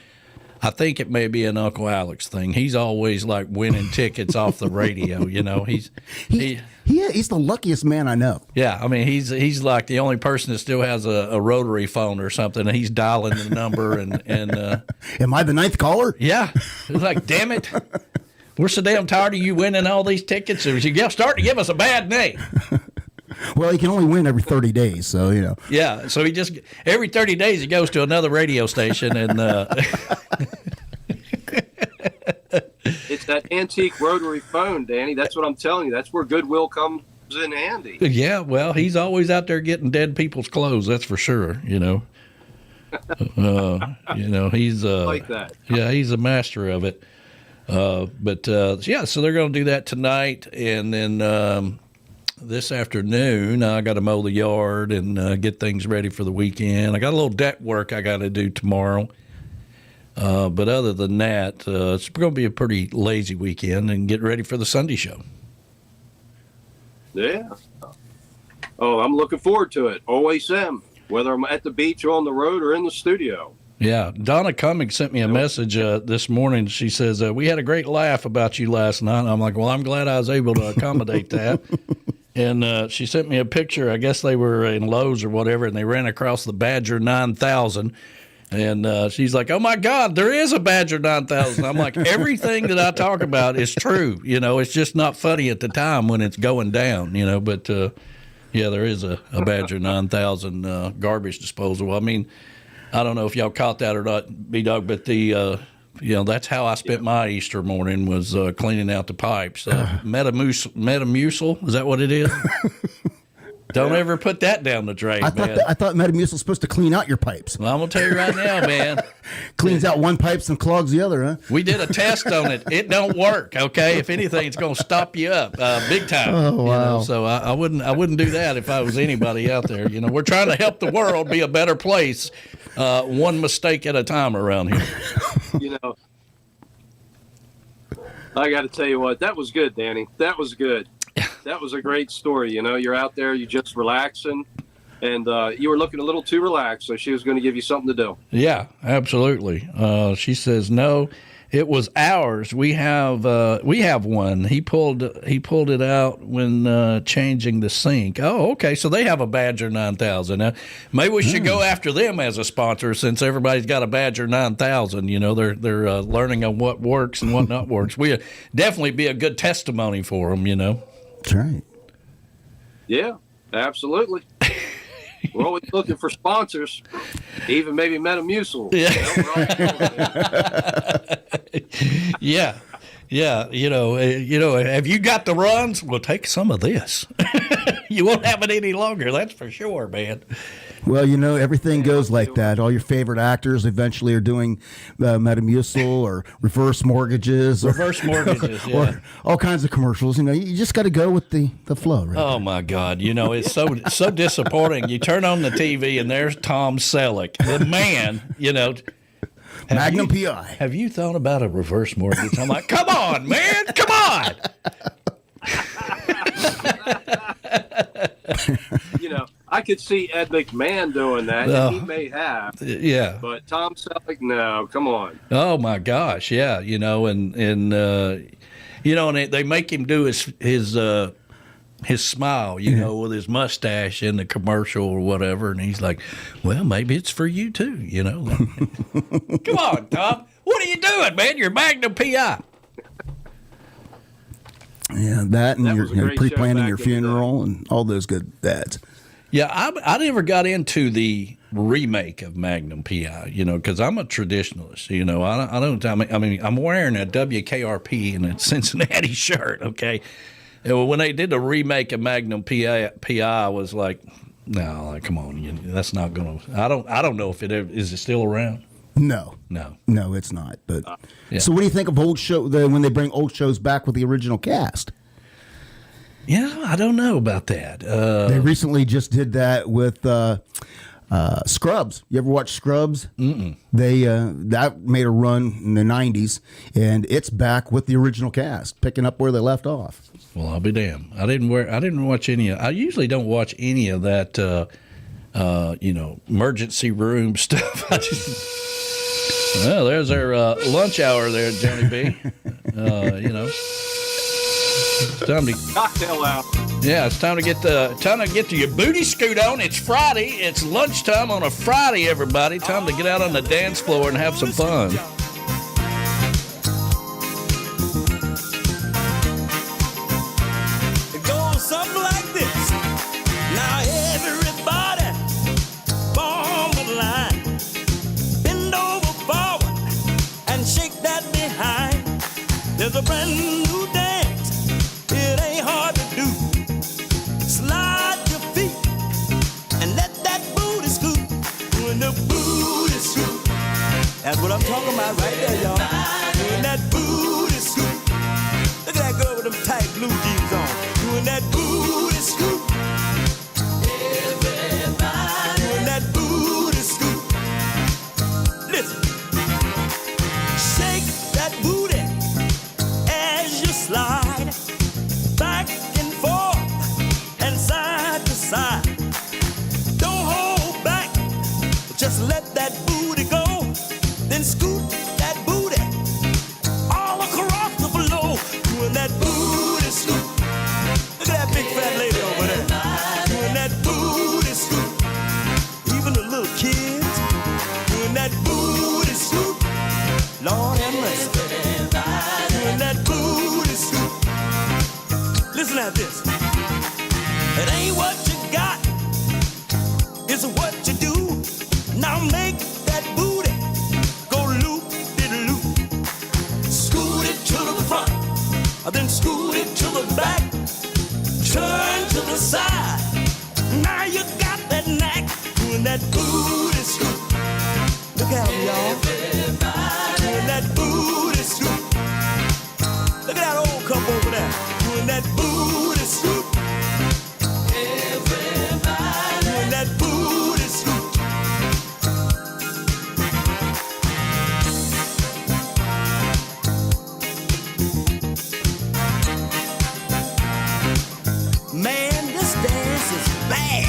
I think it may be an Uncle Alex thing. He's always like winning tickets off the radio. He's the luckiest man I know. Yeah, I mean he's like the only person that still has a rotary phone or something, and he's dialing the number and Am I the ninth caller? Yeah, it's like, damn it. We're so damn tired of you winning all these tickets. You start to give us a bad name. Well, he can only win every 30 days, so you know. Yeah, so he just every 30 days he goes to another radio station and It's that antique rotary phone, Danny. That's what I'm telling you. That's where goodwill comes in handy. yeah, well, he's always out there getting dead people's clothes. That's for sure. You know, he's Like that. Yeah, he's a master of it. Yeah, so they're going to do that tonight, and then this afternoon I got to mow the yard and get things ready for the weekend. I got a little deck work I got to do tomorrow. But other than that, it's going to be a pretty lazy weekend and get ready for the Sunday show. Yeah. Oh, I'm looking forward to it. Always am. Whether I'm at the beach or on the road or in the studio. Yeah. Donna Cummings sent me a message this morning. She says, we had a great laugh about you last night. And I'm like, well, I'm glad I was able to accommodate that. And she sent me a picture. I guess they were in Lowe's or whatever, and they ran across the Badger 9000. And she's like, oh, my God, there is a Badger 9000. I'm like, everything that I talk about is true. You know, it's just not funny at the time when it's going down, you know. But, yeah, there is a Badger 9000 garbage disposal. I mean, I don't know if y'all caught that or not, B-Dog, but that's how I spent my Easter morning was cleaning out the pipes. Metamucil, is that what it is? Don't ever put that down the drain, man. I thought Metamucil was supposed to clean out your pipes. Well, I'm going to tell you right now, man. Cleans out one pipe and clogs the other, huh? We did a test on it. It don't work, okay? If anything, it's going to stop you up big time. Oh, wow. So I wouldn't do that if I was anybody out there. You know, we're trying to help the world be a better place, one mistake at a time around here. You know, I got to tell you what, that was good, Danny. That was good. That was a great story. You know, you're out there, you're just relaxing, and you were looking a little too relaxed, so she was going to give you something to do. Yeah, absolutely. She says, no, it was ours. We have one. He pulled it out when changing the sink. Oh, okay. So they have a Badger 9000. Now, maybe we should go after them as a sponsor since everybody's got a Badger 9000. You know, they're learning on what works and what not works. We definitely be a good testimony for them. You know. That's right. Yeah, absolutely. We're always looking for sponsors, even maybe Metamucil. Yeah. Yeah. You know, have you got the runs? Well, take some of this. You won't have it any longer. That's for sure, man. Well, you know, everything goes like that. All your favorite actors eventually are doing Metamucil or reverse mortgages. Or all kinds of commercials. You know, you just got to go with the flow, right? Oh, my God. You know, it's so disappointing. You turn on the TV and there's Tom Selleck, the man, you know. Magnum PI. Have you thought about a reverse mortgage? I'm like, come on, man. Come on. You know, I could see Ed McMahon doing that. And he may have. Yeah. But Tom Selleck, no, come on. Oh my gosh, yeah. You know, and they make him do his smile, you know, with his mustache in the commercial or whatever, and he's like, well, maybe it's for you too, you know. Come on, Tom. What are you doing, man? You're Magnum PI. Yeah, that and you're pre-planning your back in the funeral and all those good ads. Yeah, I never got into the remake of Magnum PI, you know, because I'm a traditionalist. You know, I mean, I'm wearing a WKRP and a Cincinnati shirt. Okay, and when they did the remake of Magnum PI, I was like, no, like, come on, that's not gonna. I don't know if is it still around. No, it's not. But yeah. So, what do you think of old show when they bring old shows back with the original cast? Yeah, I don't know about that. They recently just did that with Scrubs. You ever watch Scrubs? Mm-mm. They that made a run in the '90s, and it's back with the original cast, picking up where they left off. Well, I'll be damned. I didn't watch any of. I usually don't watch any of that. Emergency room stuff. Well, there's our lunch hour there, Johnny B. It's time to cocktail out. Yeah, it's time to get to your booty scoot on. It's Friday. It's lunchtime on a Friday, everybody. Time to get out on the dance floor and have some fun. It goes something like this. doing the booty scoop. That's what I'm talking about right there, y'all. Doing that booty scoop. Look at that girl with them tight blue jeans on. Doing that booty scoop. Everybody doing that booty scoop. Listen. Shake that booty as you slide back and forth and side to side. Don't hold back. Just let that booty go. Then scoop that booty all across the floor. Doing that booty scoop. Look at that big fat lady over there. Doing that booty scoop. Even the little kids doing that booty scoop. Lord have mercy. Doing that booty scoop. Listen at this. It ain't what you got, it's what you do. Now make that booty go loop-de-loop. Scoot it to the front, then scoot it to the back. Turn to the side. Now you got that knack. Doing that booty scoop. Look out, y'all. Doing that booty scoop. Look at that old couple over there. Doing that booty scoop. Everybody doing that booty scoop. Man, this dance is bad.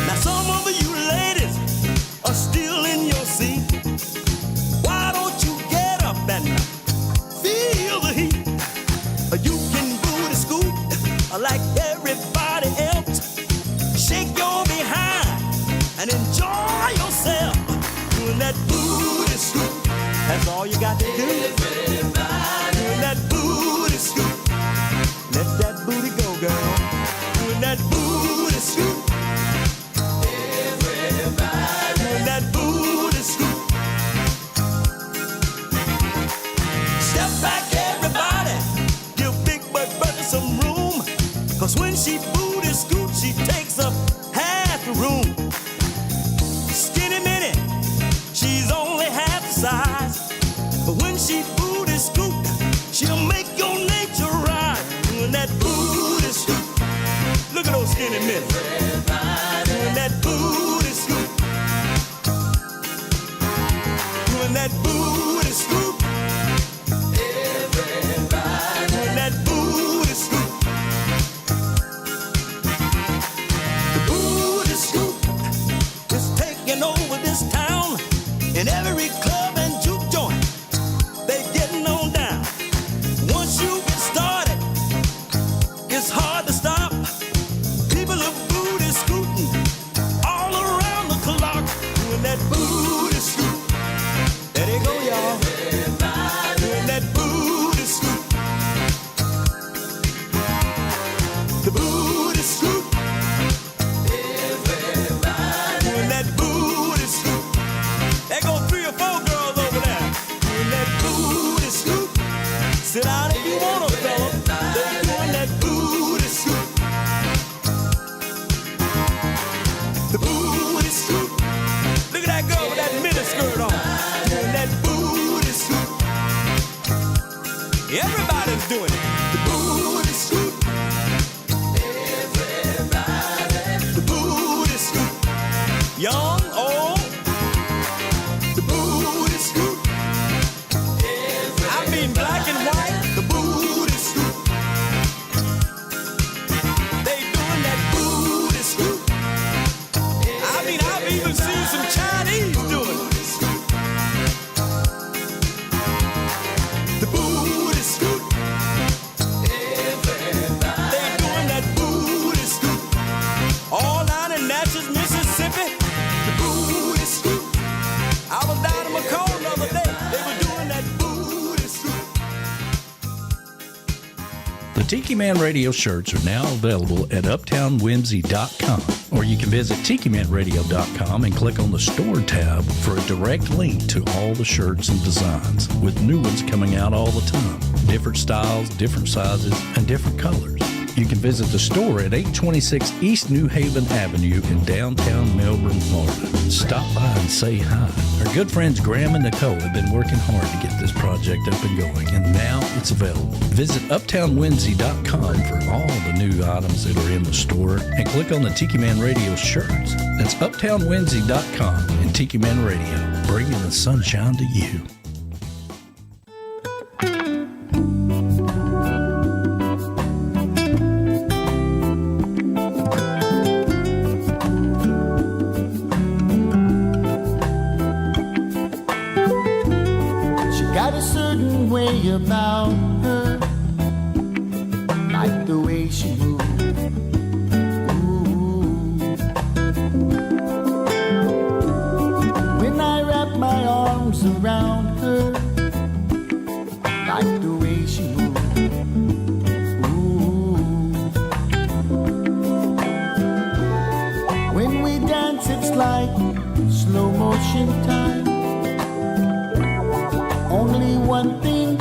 Now some of you ladies are still in your seat. Why don't you get up and feel the heat? You can booty scoop like everybody else. Shake your behind and enjoy yourself. Doing that booty scoop. That's all you got to do. Doing that booty scoop. Let that booty go, girl. Doing that booty scoop. Doing that booty scoop. Step back, everybody. Give Big Butt Brother some room. Cause when she booty scoop, she takes up half the room. Skinny minute, she's only half the size. But when she booty scoop, she'll make your nature rise. Doing that booty scoop. Look at those skinny men. Doing that booty scoop. Doing that booty scoop. Doing that booty scoop. The booty scoop is taking over this town. In every club and juke joint, they getting on down. Once you get started, it's hard to stop. People are booty scooting all around the clock. Doing that booty scoop. There they go, y'all. Doing that booty scoop. The booty scoop. Doing that booty scoop. There go 3 or 4 girls over there. Doing that booty scoop. Sit down if you want to, fella. They're doing that booty scoop. The booty scoop. Look at that girl with that mini skirt on. Doing that booty scoop. Everybody's doing it. The booty scoop. The booty scoop. Young, old. The booty scoop. I mean black and white. The booty scoop. They doing that booty scoop. I mean, I've even seen some Chinese doing it. The booty scoop. They doing that booty scoop. All down in Natchez, Mississippi. The booty scoop. I was down in McCall the other day. They were doing that booty scoop. The Tiki Man Radio shirts are now available at uptownwhimsy.com, or you can visit tikimanradio.com and click on the store tab for a direct link to all the shirts and designs, with new ones coming out all the time. different styles, different sizes, and different colors. You can visit the store at 826 East New Haven Avenue in downtown Melbourne, Florida. Stop by and say hi. Our good friends Graham and Nicole have been working hard to get this project up and going, and now it's available. Visit uptownwindsy.com for all the new items that are in the store, and click on the Tiki Man Radio shirts. That's uptownwindsy.com and Tiki Man Radio, bringing the sunshine to you. Got a certain way about her, like the way she moves. Ooh. When I wrap my arms around her, like the way she moves. Ooh. When we dance, it's like slow motion time. Only one thing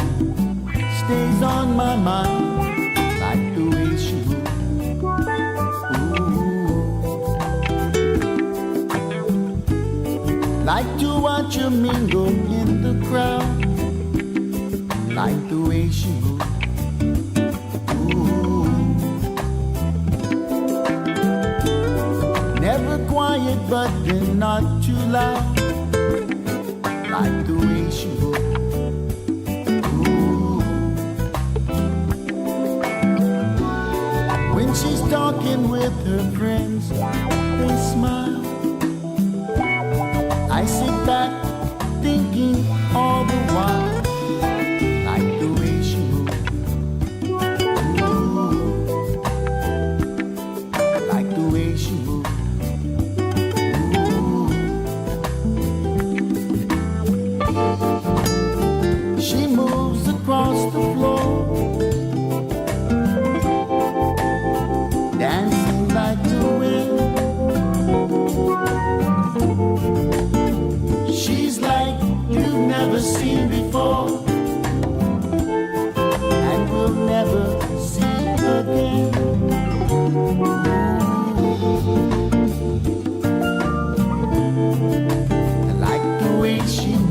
stays on my mind, like the way she moves. Ooh. Like to watch her mingle in the crowd, like the way she moves. Ooh. Never quiet but then not too loud, like the way she moves. She's talking with her friends, they smile. I sit back thinking all the while, like the way she moves. Ooh. Like the way she moves. Ooh. She moves across the floor, dancing like the wind. She's like you've never seen before, and will never see again. I like the way she moves.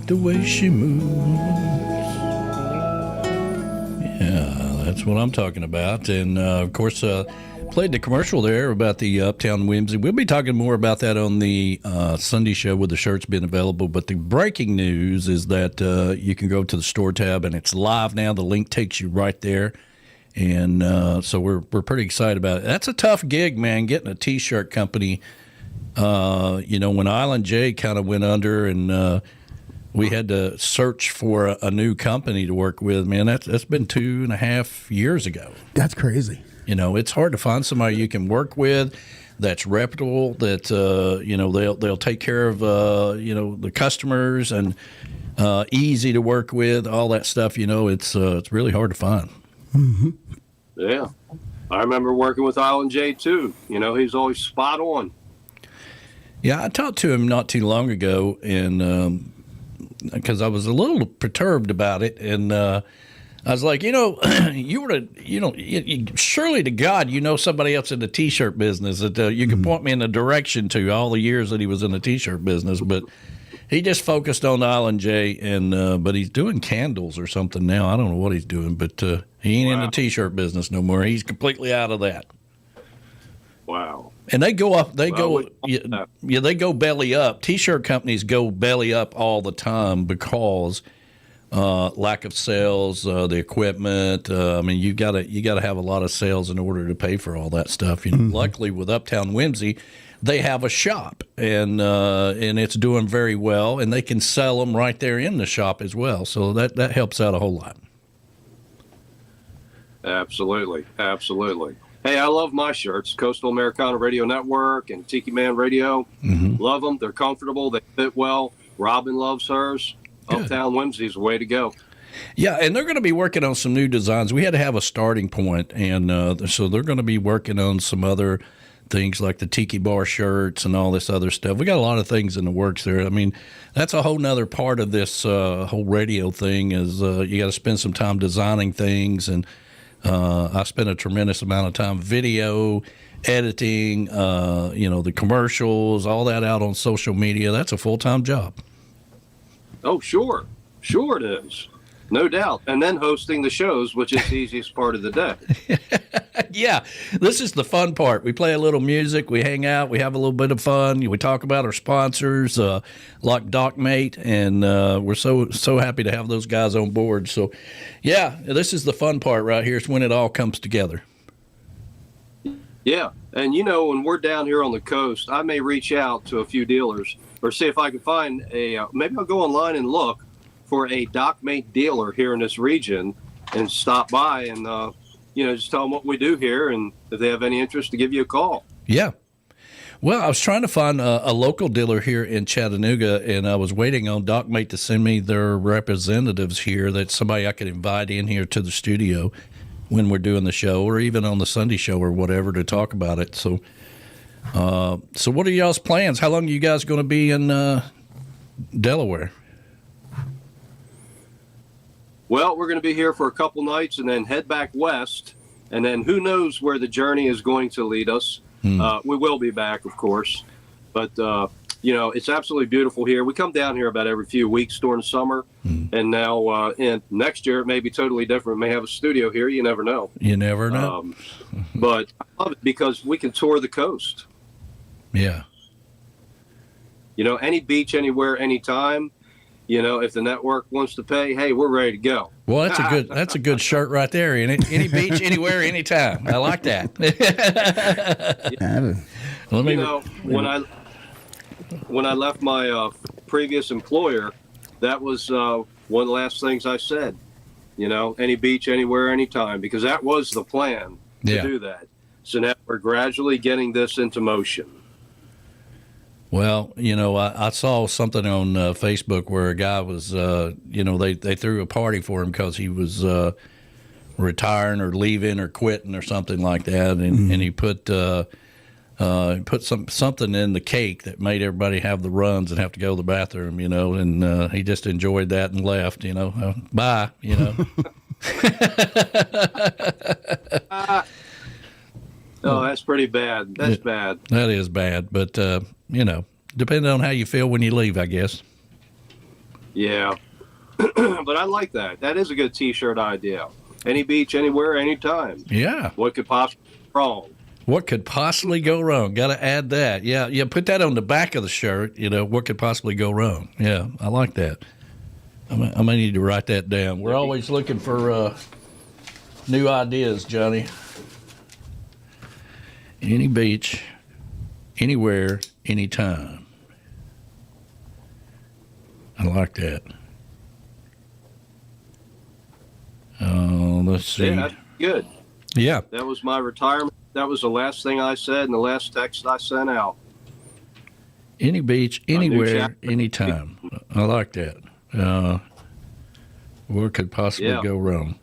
The way she moves. Yeah, that's what I'm talking about. And of course, played the commercial there about the Uptown Whimsy. We'll be talking more about that on the Sunday show with the shirts being available. But the breaking news is that you can go to the store tab and it's live now. The link takes you right there. And so we're pretty excited about it. That's a tough gig, man, getting a T-shirt company. When Island J kind of went under and we had to search for a new company to work with, man, that's been 2.5 years ago. That's crazy. It's hard to find somebody you can work with that's reputable, that they'll take care of the customers and easy to work with, all that stuff. It's really hard to find. Mm-hmm. Yeah, I remember working with Island J too. He's always spot on. Yeah, I talked to him not too long ago, and because I was a little perturbed about it, and I was like, you were surely to God, somebody else in the T-shirt business that you could point me in the direction to all the years that he was in the T-shirt business. But he just focused on the Island J, but he's doing candles or something now. I don't know what he's doing, but he ain't in the T-shirt business no more. He's completely out of that. Wow. And they go up. They go belly up. T-shirt companies go belly up all the time because lack of sales, the equipment. I mean, you gotta have a lot of sales in order to pay for all that stuff. Luckily, with Uptown Whimsy, they have a shop, and it's doing very well, and they can sell them right there in the shop as well. So that helps out a whole lot. Absolutely. Hey, I love my shirts. Coastal Americana Radio Network and Tiki Man Radio. Love them. They're comfortable. They fit well. Robin loves hers. Good. Uptown Whimsy's the way to go. Yeah, and they're going to be working on some new designs. We had to have a starting point, and so they're going to be working on some other things like the Tiki Bar shirts and all this other stuff. We got a lot of things in the works there. I mean, that's a whole nother part of this whole radio thing is you got to spend some time designing things, and I spent a tremendous amount of time video editing, the commercials, all that out on social media. That's a full-time job. Oh, sure it is. No doubt. And then hosting the shows, which is the easiest part of the day. Yeah, this is the fun part. We play a little music, we hang out, we have a little bit of fun. We talk about our sponsors like Dockmate, and we're so happy to have those guys on board. So, yeah, this is the fun part right here. It's when it all comes together. Yeah, and when we're down here on the coast, I may reach out to a few dealers or see if I can find maybe I'll go online and look for a Dockmate dealer here in this region and stop by and, just tell them what we do here, and if they have any interest, to give you a call. Yeah. Well, I was trying to find a local dealer here in Chattanooga, and I was waiting on Dockmate to send me their representatives here, that somebody I could invite in here to the studio when we're doing the show, or even on the Sunday show or whatever, to talk about it. So what are y'all's plans? How long are you guys going to be in Delaware? Well, we're going to be here for a couple nights and then head back west, and then who knows where the journey is going to lead us. We will be back, of course, but it's absolutely beautiful here. We come down here about every few weeks during the summer, and now next year it may be totally different. We may have a studio here. You never know. You never know. But I love it because we can tour the coast. Yeah. Any beach, anywhere, anytime. If the network wants to pay, hey, we're ready to go. Well, that's a good shirt right there. Any beach, anywhere, anytime. I like that. When I left my previous employer, that was one of the last things I said. Any beach, anywhere, anytime, because that was the plan to do that. So now we're gradually getting this into motion. Well, I saw something on Facebook where a guy was, they threw a party for him because he was retiring or leaving or quitting or something like that, and he put something in the cake that made everybody have the runs and have to go to the bathroom, and he just enjoyed that and left, bye, Oh, that's pretty bad. That's bad. That is bad, but depending on how you feel when you leave, I guess. Yeah, but I like that. That is a good T-shirt idea. Any beach, anywhere, anytime. Yeah. What could possibly go wrong? What could possibly go wrong? Got to add that. Yeah. Put that on the back of the shirt. What could possibly go wrong? Yeah, I like that. I may need to write that down. We're always looking for new ideas, Johnny. Any beach, anywhere, anytime. I like that. Let's see. Yeah, that's good. Yeah. That was my retirement. That was the last thing I said and the last text I sent out. Any beach, anywhere, anytime. I like that. What could possibly go wrong?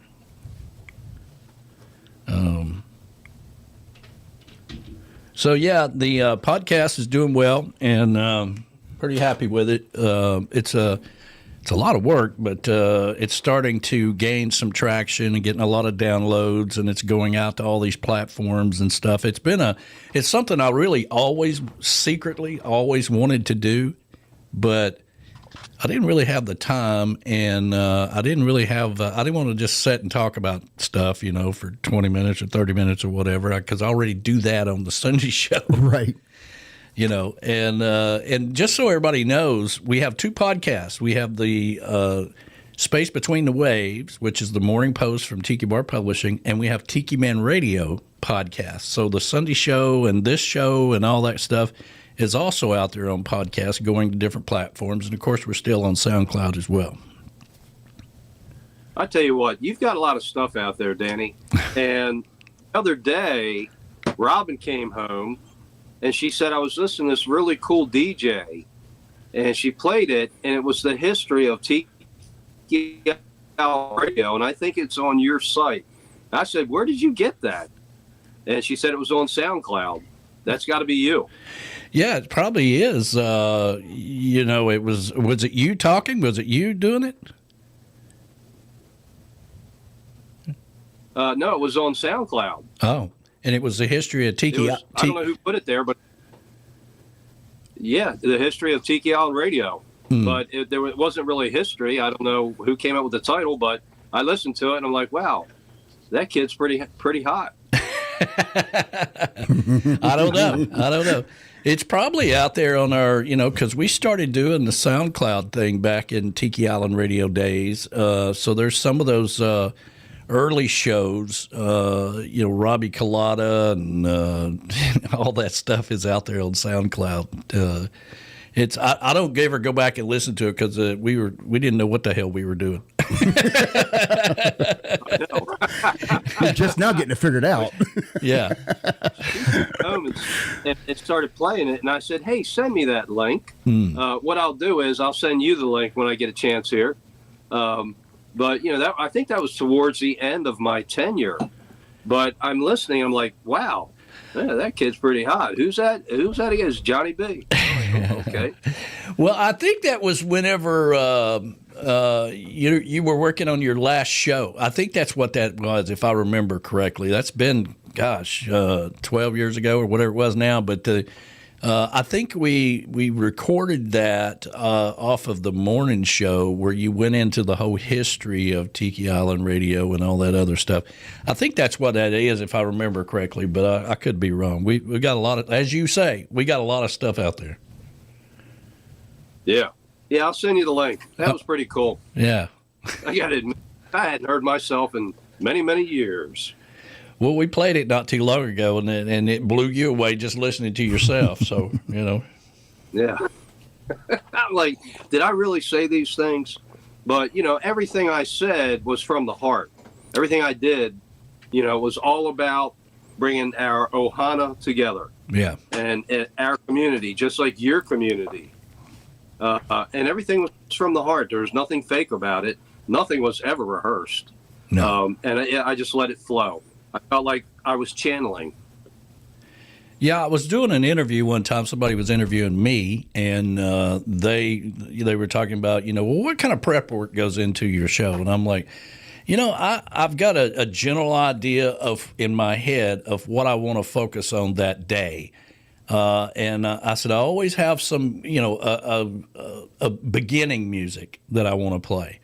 So, the podcast is doing well, and pretty happy with it. It's it's a lot of work, but it's starting to gain some traction and getting a lot of downloads, and it's going out to all these platforms and stuff. It's something I really secretly always wanted to do, but I didn't really have the time, and I didn't want to just sit and talk about stuff, for 20 minutes or 30 minutes or whatever, because I already do that on the Sunday show. Right. And just so everybody knows, we have two podcasts. We have the Space Between the Waves, which is the Morning Post from Tiki Bar Publishing, and we have Tiki Man Radio podcast. So the Sunday show and this show and all that stuff is also out there on podcasts, going to different platforms. And, of course, we're still on SoundCloud as well. I tell you what, you've got a lot of stuff out there, Danny. And the other day, Robin came home, and she said, I was listening to this really cool DJ, and she played it, and it was the history of Tiki Radio, and I think it's on your site. I said, where did you get that? And she said it was on SoundCloud. That's got to be you. Yeah, it probably is. Was it you talking? Was it you doing it? No, it was on SoundCloud. Oh, and it was the history of Tiki. I don't know who put it there, but yeah, the history of Tiki Island Radio. But it wasn't really history. I don't know who came up with the title, but I listened to it and I'm like, wow, that kid's pretty hot. I don't know. It's probably out there on our, because we started doing the SoundCloud thing back in Tiki Island Radio days. So there's some of those early shows, Robbie Collada and all that stuff is out there on SoundCloud. I don't ever go back and listen to it because we didn't know what the hell we were doing. We're just now getting it figured out. Yeah. Home and started playing it, and I said, "Hey, send me that link." What I'll do is I'll send you the link when I get a chance here. But I think that was towards the end of my tenure. But I'm listening. I'm like, wow, yeah, that kid's pretty hot. Who's that? Who's that again? It's Johnny B. Okay. Well, I think that was whenever you were working on your last show. I think that's what that was, if I remember correctly. That's been, 12 years ago or whatever it was now. But I think we recorded that off of the morning show where you went into the whole history of Tiki Island Radio and all that other stuff. I think that's what that is, if I remember correctly, but I could be wrong. We got a lot of, as you say, we got a lot of stuff out there. Yeah, I'll send you the link. That was pretty cool. Yeah. I got to admit, I hadn't heard myself in many, many years. Well, we played it not too long ago, and it blew you away just listening to yourself. So, Yeah. I'm like, did I really say these things? But, everything I said was from the heart. Everything I did, was all about bringing our Ohana together. Yeah. And our community, just like your community. And everything was from the heart. There was nothing fake about it. Nothing was ever rehearsed. No. And I just let it flow. I felt like I was channeling. Yeah, I was doing an interview one time. Somebody was interviewing me, and they were talking about, what kind of prep work goes into your show? And I'm like, I've got a general idea in my head of what I want to focus on that day. And I said, I always have some, a beginning music that I want to play.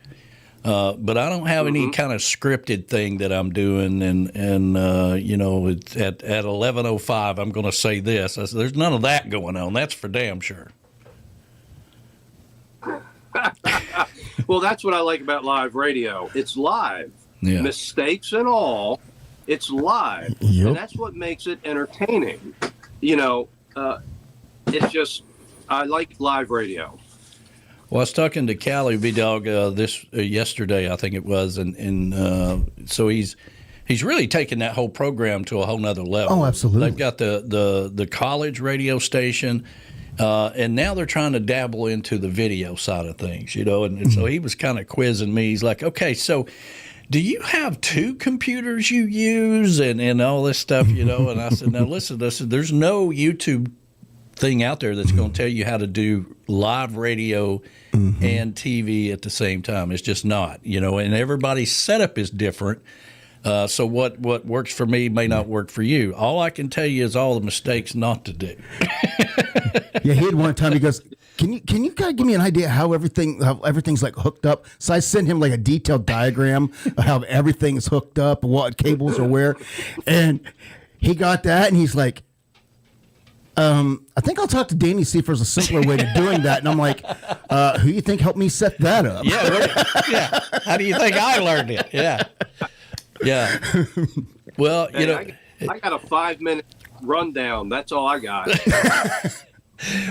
But I don't have any kind of scripted thing that I'm doing, and it's at 11:05 I'm going to say this. I said, there's none of that going on. That's for damn sure. Well, that's what I like about live radio. It's live, Yeah. mistakes and all. It's live, Yep. and that's what makes it entertaining. It's just I like live radio. Well, I was talking to Callie V-Dog yesterday, I think it was, and so he's really taken that whole program to a whole nother level. Oh, absolutely. They've got the college radio station, and now they're trying to dabble into the video side of things, and so he was kind of quizzing me. He's like, okay, so do you have two computers you use and all this stuff, And I said, now listen, there's no YouTube thing out there that's going to tell you how to do live radio and TV at the same time. It's just not, and everybody's setup is different. So what works for me may not work for you. All I can tell you is all the mistakes not to do. Yeah, he had one time. He goes, "Can you guys give me an idea how everything's like hooked up?" So I sent him like a detailed diagram of how everything is hooked up, what cables are where, and he got that, and he's like, "I think I'll talk to Danny, see if there's a simpler way to doing that." And I'm like, "Who you think helped me set that up?" Yeah. How do you think I learned it? Yeah. Well, Hey, I got a 5-minute rundown. That's all I got.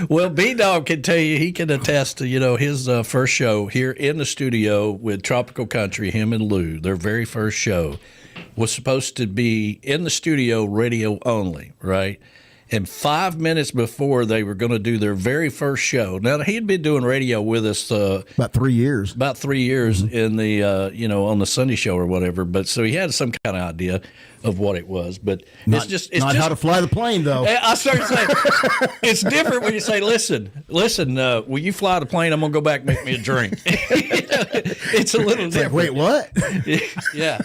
Well, B-Dog can tell you, he can attest to, his first show here in the studio with Tropical Country, him and Lou, their very first show was supposed to be in the studio radio only, right? And 5 minutes before they were going to do their very first show. Now, he'd been doing radio with us about 3 years. About 3 years in the, on the Sunday show or whatever. But so he had some kind of idea of what it was. But it's just how to fly the plane, though. I started saying it's different when you say, listen, will you fly the plane? I'm going to go back and make me a drink. It's a little different. Like, wait, what? Yeah.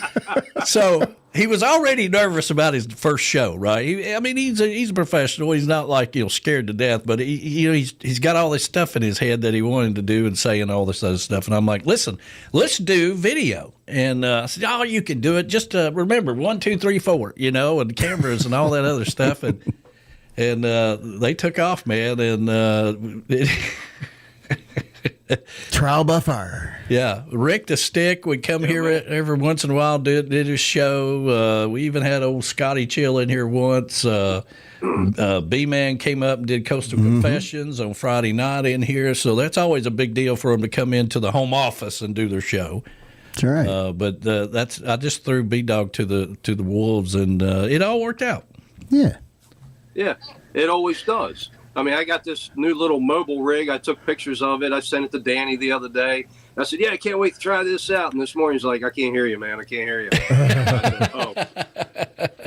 So he was already nervous about his first show, right? He's a professional. He's not like scared to death, but he's got all this stuff in his head that he wanted to do and say and all this other stuff. And I'm like, listen, let's do video. And I said, oh, you can do it. Just remember 1, 2, 3, 4, and cameras and all that other stuff. And they took off, man. And trial by fire. Yeah, Rick the Stick would come here every once in a while, did his show. We even had old Scotty Chill in here once. B-Man came up and did Coastal Confessions on Friday night in here, so that's always a big deal for them to come into the home office and do their show. That's right. But I just threw B-Dog to the wolves, and it all worked out. Yeah. Yeah, it always does. I got this new little mobile rig. I took pictures of it. I sent it to Danny the other day. I said, I can't wait to try this out. And this morning he's like, I can't hear you, man. I can't hear you. I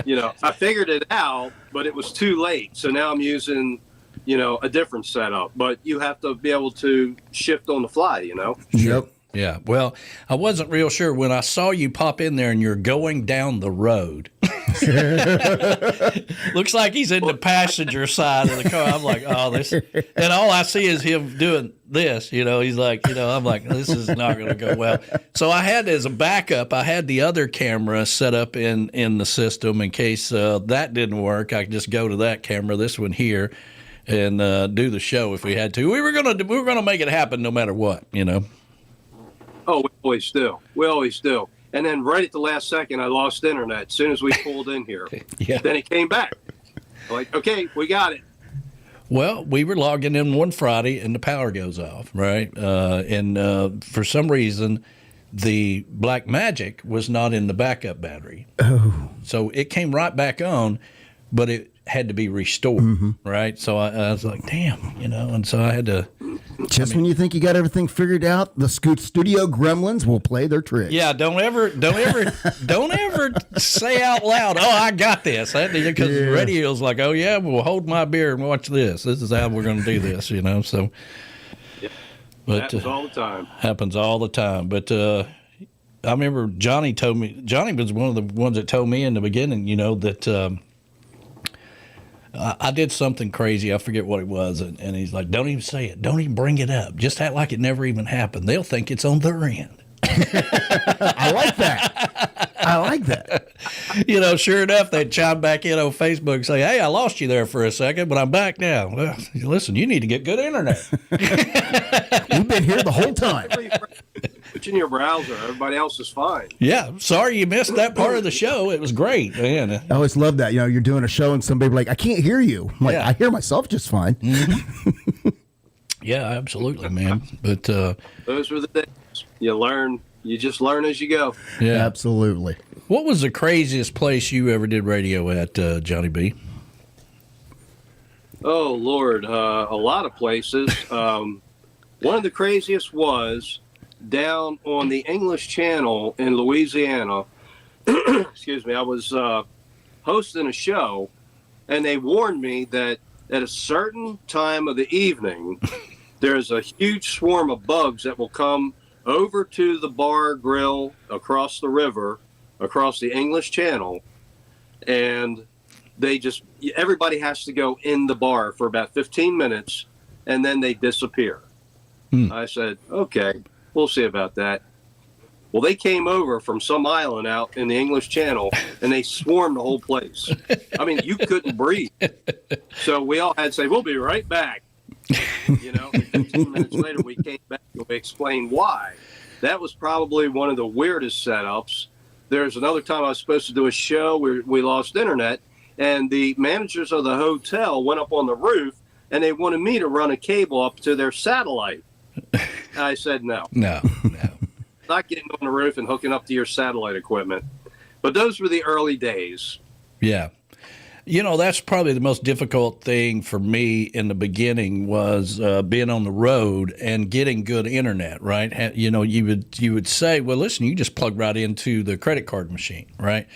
said, I figured it out, but it was too late. So now I'm using, a different setup. But you have to be able to shift on the fly, Yep. Yeah. Well, I wasn't real sure when I saw you pop in there and you're going down the road. Looks like he's in the passenger side of the car. I'm like, oh, this. And all I see is him doing this. He's like, I'm like, this is not going to go well. So I had, as a backup, I had the other camera set up in the system in case that didn't work. I could just go to that camera, this one here, and do the show if we had to. We were gonna make it happen no matter what. Oh, we always do. And then right at the last second, I lost internet as soon as we pulled in here. Yeah. Then it came back. I'm like, okay, we got it. Well, we were logging in one Friday, and the power goes off, right? And for some reason, the Black Magic was not in the backup battery. Oh. So it came right back on, but it had to be restored, right? So I was like, damn, and so I had to. When you think you got everything figured out, the studio gremlins will play their tricks. Yeah, don't ever say out loud, "Oh, I got this," because the radio's like, "Oh yeah, well, hold my beer and watch this. This is how we're going to do this," So, yeah. But happens all the time. Happens all the time. But I remember Johnny was one of the ones that told me in the beginning, that. I did something crazy. I forget what it was. And he's like, don't even say it. Don't even bring it up. Just act like it never even happened. They'll think it's on their end. I like that. Sure enough, they'd chime back in on Facebook and say, hey, I lost you there for a second, but I'm back now. Well, listen, you need to get good internet. You've been here the whole time. It's in your browser. Everybody else is fine. Yeah. Sorry you missed that part of the show. It was great, man. I always love that. You're doing a show and somebody be like, I can't hear you. I'm like, Yeah. I hear myself just fine. Mm-hmm. Yeah, absolutely, man. But Those were the days. You just learn as you go. yeah. Absolutely. What was the craziest place you ever did radio at, Johnny B? Oh, Lord. A lot of places. One of the craziest was down on the English Channel in Louisiana. Excuse me. I was hosting a show, and they warned me that at a certain time of the evening, there's a huge swarm of bugs that will come over to the bar grill across the river, across the English Channel, and everybody has to go in the bar for about 15 minutes, and then they disappear. I said, okay, we'll see about that. Well, they came over from some island out in the English Channel, and they swarmed the whole place. I mean, you couldn't breathe. So we all had to say, we'll be right back. And 15 minutes later, we came back and we explained why. That was probably one of the weirdest setups. There's another time I was supposed to do a show where we lost internet, and the managers of the hotel went up on the roof, and they wanted me to run a cable up to their satellite. I said no. No. Not getting on the roof and hooking up to your satellite equipment. But those were the early days. Yeah. That's probably the most difficult thing for me in the beginning was being on the road and getting good internet, right? You would say, well, listen, you just plug right into the credit card machine, right?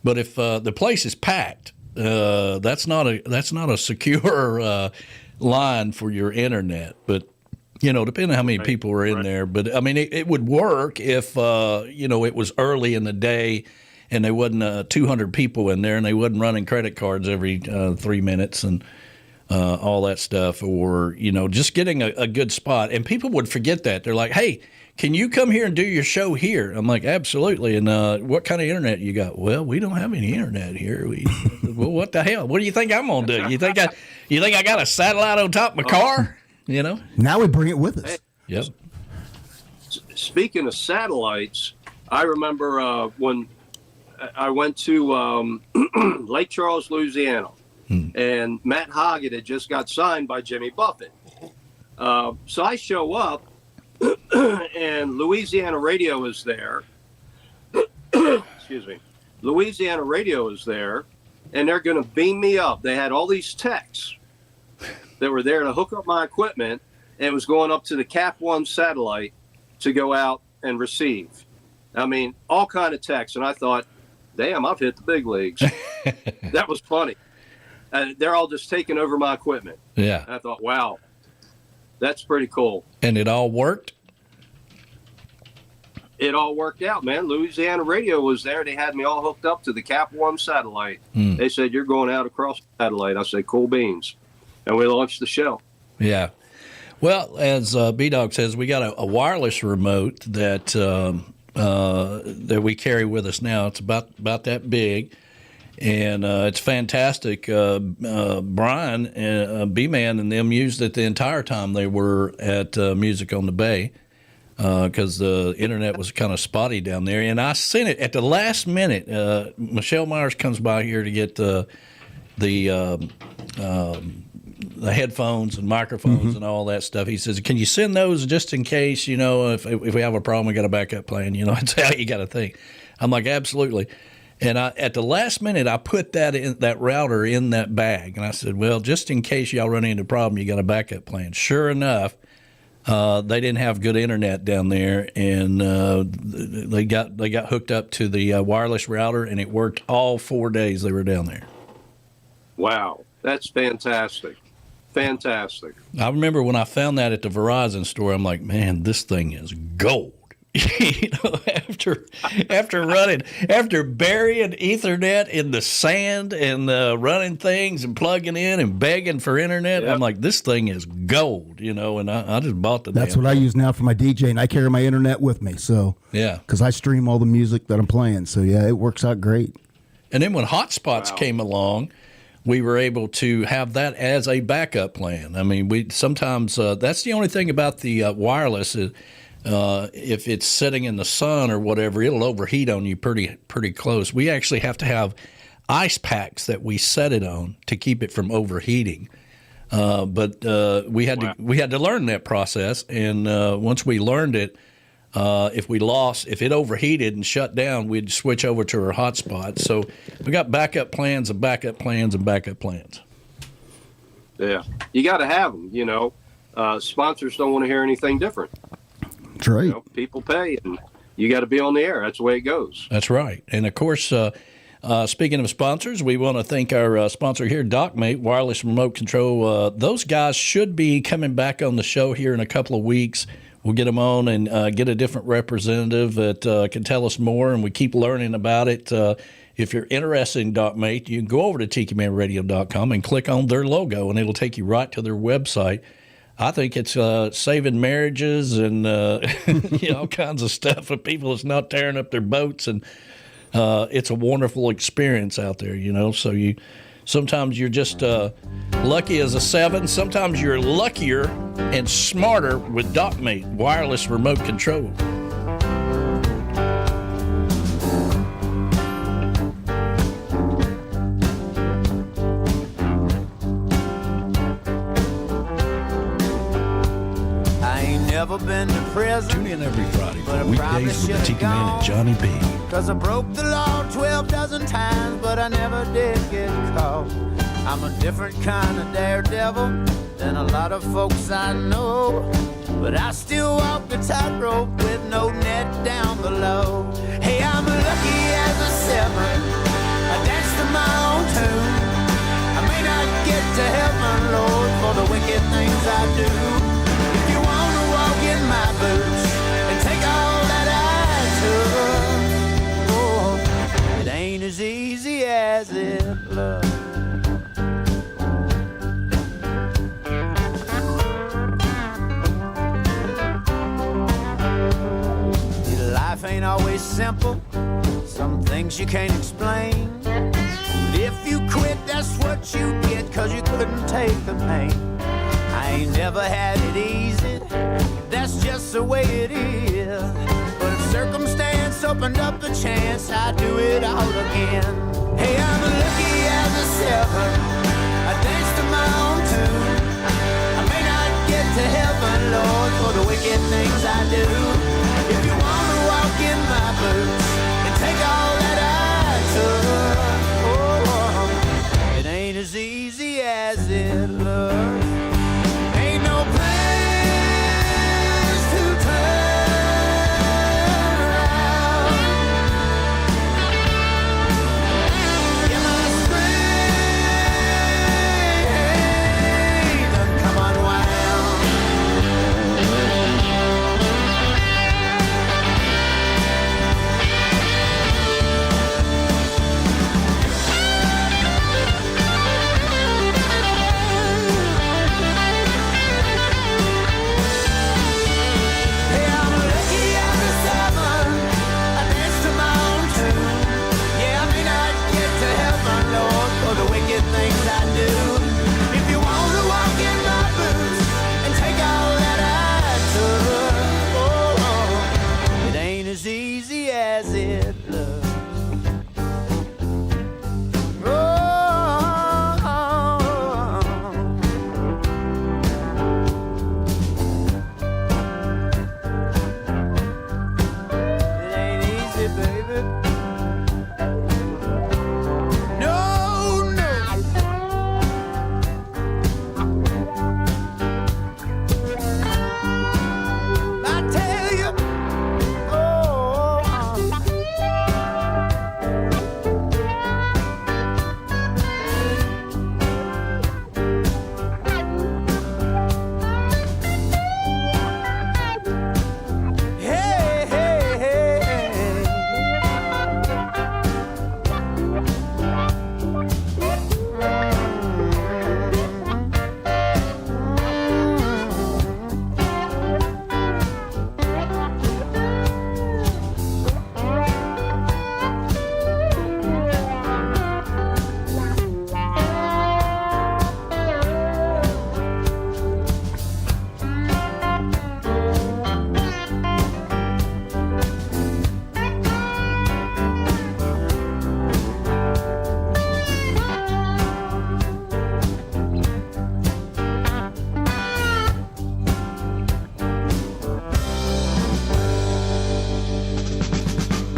But if the place is packed, that's not a secure line for your internet. But depending on how many people were in there. But I mean, it would work if it was early in the day and there wasn't 200 people in there and they wasn't running credit cards every 3 minutes and all that stuff, or just getting a good spot. And people would forget that. They're like, hey, can you come here and do your show here? I'm like, absolutely. And what kind of internet you got? Well, we don't have any internet here. Well, what the hell? What do you think I'm gonna do? You think I got a satellite on top of my car? Now we bring it with us. Hey, yep. Speaking of satellites, I remember when I went to Lake Charles, Louisiana, and Matt Hoggett had just got signed by Jimmy Buffett. So I show up, and Louisiana Radio is there. Excuse me. Louisiana Radio is there, and they're going to beam me up. They had all these techs that were there to hook up my equipment, and it was going up to the Cap 1 satellite to go out and receive. I mean, all kind of techs. And I thought, damn, I've hit the big leagues. That was funny. They're all just taking over my equipment. Yeah. And I thought, wow, that's pretty cool. And it all worked? It all worked out, man. Louisiana Radio was there. They had me all hooked up to the Cap 1 satellite. They said, you're going out across the satellite. I said, cool beans. And we launched the show. Yeah. Well, as B-Dog says, we got a wireless remote that that we carry with us now. It's about that big, and it's fantastic. Brian, B-Man, and them used it the entire time they were at Music on the Bay because the internet was kind of spotty down there. And I sent it at the last minute. Michelle Myers comes by here to get the headphones and microphones and all that stuff. He says, can you send those just in case, if we have a problem, we got a backup plan, that's how you got to think. I'm like, absolutely. And at the last minute, I put that router in that bag. And I said, well, just in case y'all run into a problem, you got a backup plan. Sure enough, they didn't have good internet down there, and they got hooked up to the wireless router, and it worked all 4 days they were down there. Wow, That's fantastic. Fantastic. I remember when I found that at the Verizon store, I'm like, man, this thing is gold. After burying Ethernet in the sand and running things and plugging in and begging for internet, yep. I'm like, this thing is gold, and I just bought the That's what I use now for my DJ, and I carry my internet with me, so yeah, because I stream all the music that I'm playing, so yeah, it works out great. And then when hotspots came along, we were able to have that as a backup plan. I mean, we sometimes that's the only thing about the wireless is if it's sitting in the sun or whatever, it'll overheat on you pretty close. We actually have to have ice packs that we set it on to keep it from overheating. But we had to learn that process, and once we learned it, if it overheated and shut down, we'd switch over to our hotspot. So we got backup plans and backup plans and backup plans. Yeah, you got to have them. Sponsors don't want to hear anything different. That's right. People pay, and you got to be on the air. That's the way it goes. That's right. And of course, Speaking of sponsors, we want to thank our sponsor here, Dockmate Wireless Remote Control. Those guys should be coming back on the show here in a couple of weeks. We'll get them on and get a different representative that can tell us more, and we keep learning about it. If you're interested in Dockmate, you can go over to TikiManRadio.com and click on their logo, and it'll take you right to their website. I think it's saving marriages and all kinds of stuff for people that's not tearing up their boats, and it's a wonderful experience out there. So sometimes you're just lucky as a 7. Sometimes you're luckier and smarter with Dockmate wireless remote control. Never been to prison. Tune in every Friday for Weekdays with the Tiki Man and Johnny B. Cause I broke the law 12 dozen times, but I never did get caught. I'm a different kind of daredevil than a lot of folks I know. But I still walk the tightrope with no net down below. Hey, I'm lucky as a 7. I dance to my own tune. I may not get to heaven, Lord, for the wicked things I do. In my boots and take all that I took. Oh, it ain't as easy as it looks. Life ain't always simple. Some things you can't explain. But if you quit, that's what you get, 'cause you couldn't take the pain. I ain't never had it easy, that's just the way it is. But if circumstance opened up a chance, I'd do it all again. Hey, I'm lucky as a 7. I dance to my own tune. I may not get to heaven, Lord, for the wicked things I do. If you want to walk in my boots and take all that I took, oh, it ain't as easy as it looks.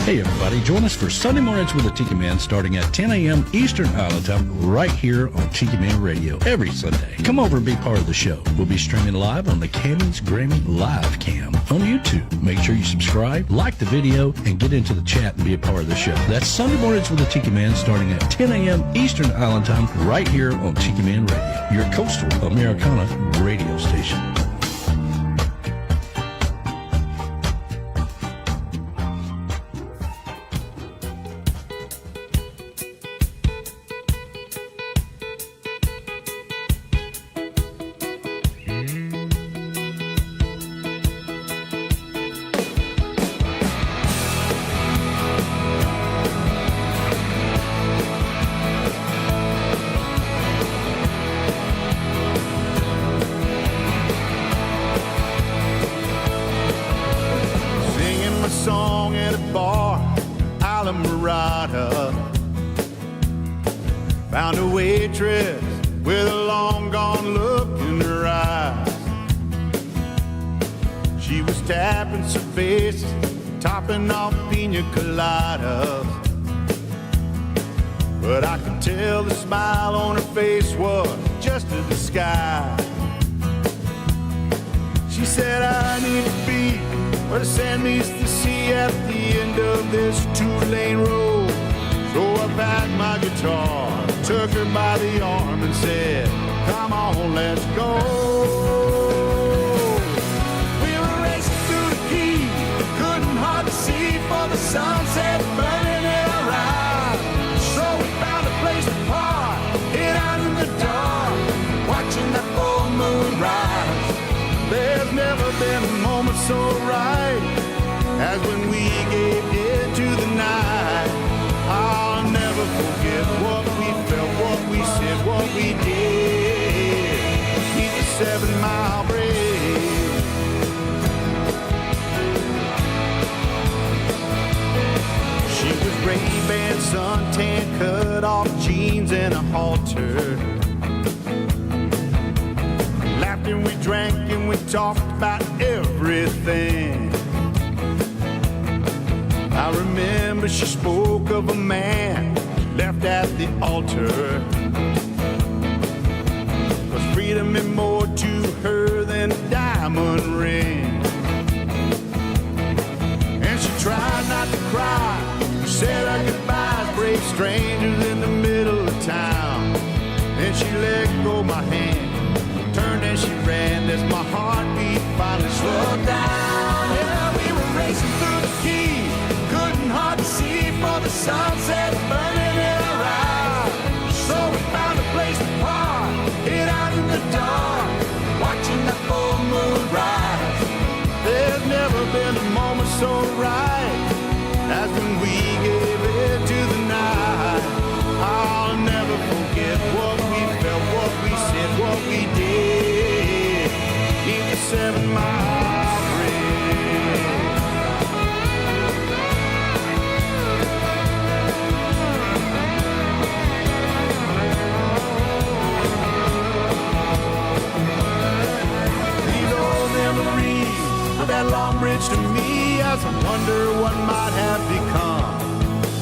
Hey everybody, join us for Sunday Mornings with the Tiki Man starting at 10 a.m. Eastern Island Time right here on Tiki Man Radio every Sunday. Come over and be part of the show. We'll be streaming live on the Cammy's Grammy Live Cam on YouTube. Make sure you subscribe, like the video, and get into the chat and be a part of the show. That's Sunday Mornings with the Tiki Man starting at 10 a.m. Eastern Island Time right here on Tiki Man Radio, your coastal Americana radio station. Found a waitress with a long gone look in her eyes. She was tapping cervezas, topping off pina coladas. But I could tell the smile on her face was just a disguise. She said, I need to be where the sand meets the sea at the end of this two-lane road. So I packed my guitar, took her by the arm and said, come on, let's go. We were racing through the key, couldn't hardly see for the sunset burning in our eyes. So we found a place to park, hid out in the dark, watching that full moon rise. There's never been a moment so right as when we gave in to the night. I'll never forget what we felt, what we said, what we did. Beneath the 7 Mile Bridge. She was Ray-Ban suntan, cut off jeans and a halter. Laughed and we drank and we talked about everything. I remember she spoke of a man left at the altar. Was freedom meant more to her than a diamond ring. And she tried not to cry, said our goodbyes, brave strangers in the middle of town. Then she let go my hand, turned and she ran as my heartbeat finally slowed down. Yeah, we were racing through the key, couldn't hardly see for the sunset burning in our eyes. So we found a place to park, hid out in the dark, watching that full moon rise. There's never been a moment so right as when we gave in to the night. I'll never forget what we felt, what we said, what we did. In the 7 Mile Bridge. These old memories of that long bridge to me, as I wonder what might have become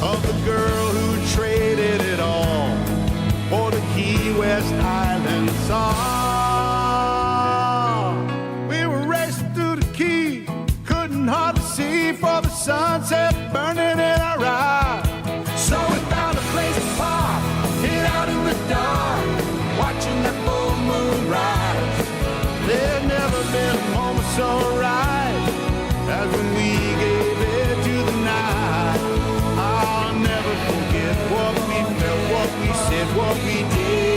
of the girl who traded it all for the Key West Island song. We were racing through the Key, couldn't hardly see for the sunset burning in our eyes. So we found a place to park, hid out in the dark, watching that full moon rise. There's never been a moment so right as when we gave it to the night. I'll never forget what we felt, what we said, what we did.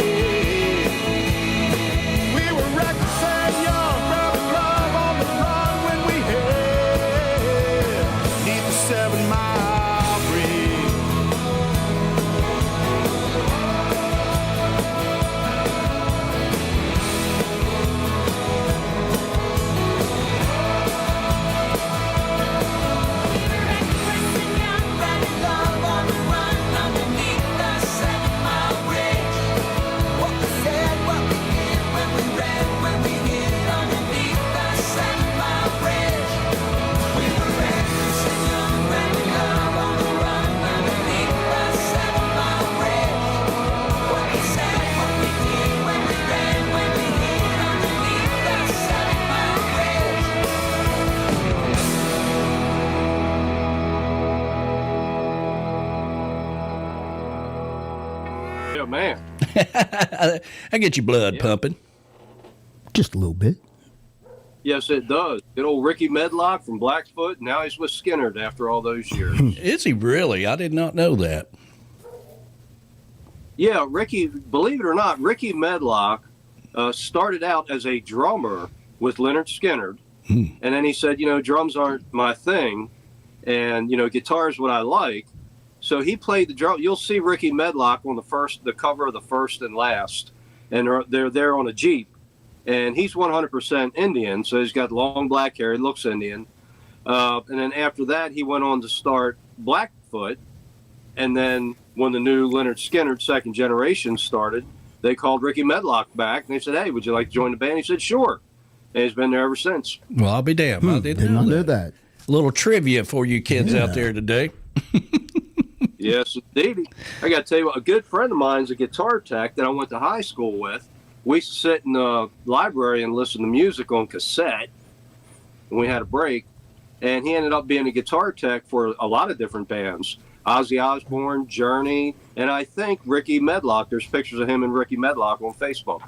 man. I get your blood pumping. Just a little bit. Yes, it does. Good old Ricky Medlock from Blackfoot. Now he's with Skinnerd after all those years. Is he really? I did not know that. Yeah, Ricky, believe it or not, Ricky Medlock started out as a drummer with Leonard Skinnerd. And then he said, drums aren't my thing. And, guitar is what I like. So he played the drum. You'll see Ricky Medlock on the cover of the First and Last. And they're there on a Jeep. And he's 100% Indian. So he's got long black hair. He looks Indian. And then after that, he went on to start Blackfoot. And then when the new Leonard Skinnerd second generation started, they called Ricky Medlock back. And they said, hey, would you like to join the band? He said, sure. And he's been there ever since. Well, I'll be damned. I Did not know that. A little trivia for you kids out there today. Yes, indeed. I got to tell you what, a good friend of mine is a guitar tech that I went to high school with. We used to sit in the library and listen to music on cassette when we had a break. And he ended up being a guitar tech for a lot of different bands. Ozzy Osbourne, Journey, and I think Ricky Medlock. There's pictures of him and Ricky Medlock on Facebook.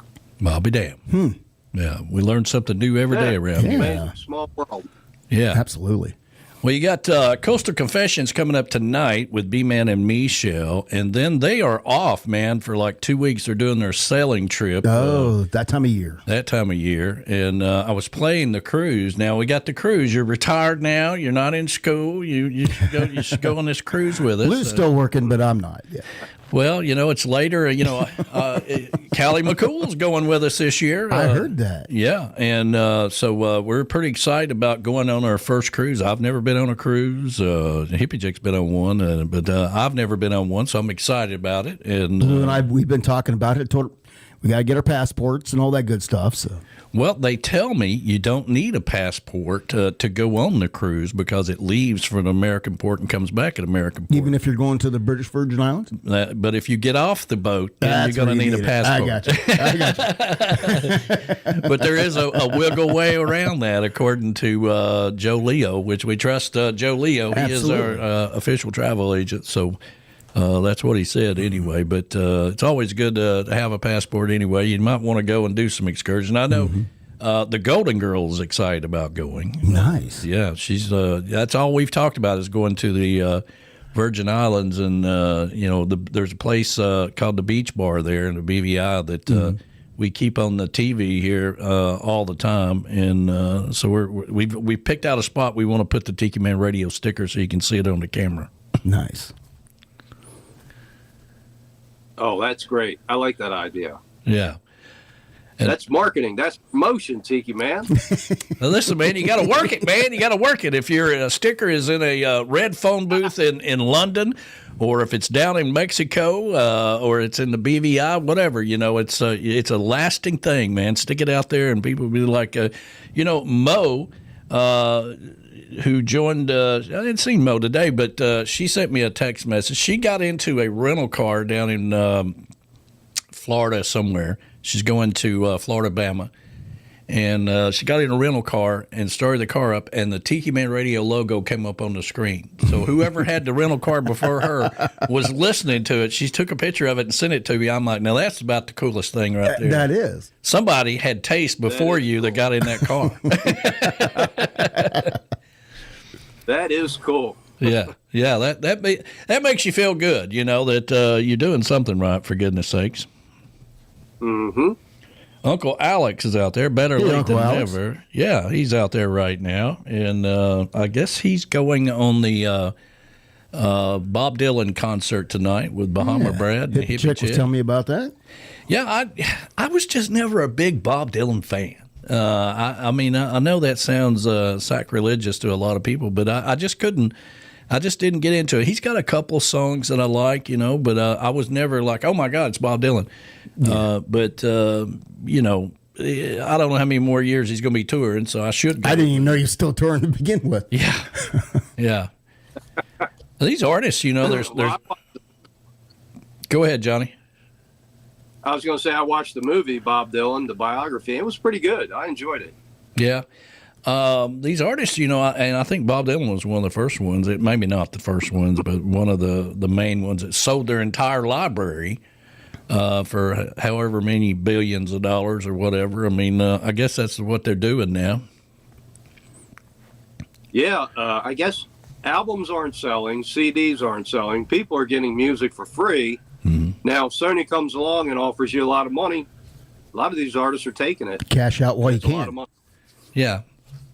I'll be damned. Yeah, we learn something new every day around here. Amazing, small world. Yeah. Absolutely. Well, you got Coastal Confessions coming up tonight with B-Man and Michelle, and then they are off, man, for like 2 weeks. They're doing their sailing trip. Oh, that time of year. And I was playing the cruise. Now, we got the cruise. You're retired now. You're not in school. You should go on this cruise with us. Lou's still working, but I'm not. Yeah. Well, it's later. Callie McCool's going with us this year. I heard that. Yeah, and so we're pretty excited about going on our first cruise. I've never been on a cruise. Hippie Chick's been on one, but I've never been on one, so I'm excited about it. And Lou and we've been talking about it. We got to get our passports and all that good stuff. So. Well, they tell me you don't need a passport to go on the cruise because it leaves from an American port and comes back at American port. Even if you're going to the British Virgin Islands? But if you get off the boat, then you're going to need a passport. I got you. But there is a wiggle way around that, according to Joe Leo, which we trust Joe Leo. He is our official travel agent, so that's what he said anyway. But it's always good to have a passport anyway. You might want to go and do some excursion. I know the Golden Girl is excited about going. Nice. Yeah, she's. That's all we've talked about is going to the Virgin Islands, and there's a place called the Beach Bar there in the BVI that we keep on the TV here all the time, and so we picked out a spot we want to put the Tiki Man Radio sticker so you can see it on the camera. Nice. Oh, that's great. I like that idea. Yeah. That's marketing. That's promotion, Tiki Man. Now listen, man, you got to work it, man. You got to work it. If your sticker is in a red phone booth in London, or if it's down in Mexico, or it's in the BVI, whatever, it's a lasting thing, man. Stick it out there, and people will be like, Mo, who joined, I didn't see Mo today, but she sent me a text message. She got into a rental car down in Florida somewhere. She's going to Florida, Bama. And she got in a rental car and started the car up, and the Tiki Man Radio logo came up on the screen. So whoever had the rental car before her was listening to it. She took a picture of it and sent it to me. I'm like, now that's about the coolest thing right there. That is. Somebody had taste before you that got in that car. That is cool. Yeah, that makes you feel good, that you're doing something right, for goodness sakes. Mm-hmm. Uncle Alex is out there, better late Uncle than Alex. never. Yeah, he's out there right now, and I guess he's going on the Bob Dylan concert tonight with Bahama Brad and Hippie Hippie Chick was Chick. telling me about that. Yeah, I was just never a big Bob Dylan fan. I mean, I know that sounds sacrilegious to a lot of people, but I just couldn't. I just didn't get into it. He's got a couple songs that I like, but I was never like, oh my God, it's Bob Dylan. Yeah. But I don't know how many more years he's going to be touring, so I should go. I didn't even know he was still touring to begin with. Yeah, yeah. These artists, there's. Go ahead, Johnny. I was going to say I watched the movie Bob Dylan, the biography. It was pretty good. I enjoyed it. Yeah. These artists, and I think Bob Dylan was one of the first ones, maybe not the first ones, but one of the main ones that sold their entire library for however many billions of dollars or whatever. I mean, I guess that's what they're doing now. Yeah, I guess albums aren't selling, CDs aren't selling. People are getting music for free. Now, if Sony comes along and offers you a lot of money, a lot of these artists are taking it. Cash out while you It's a lot of can. money. Yeah.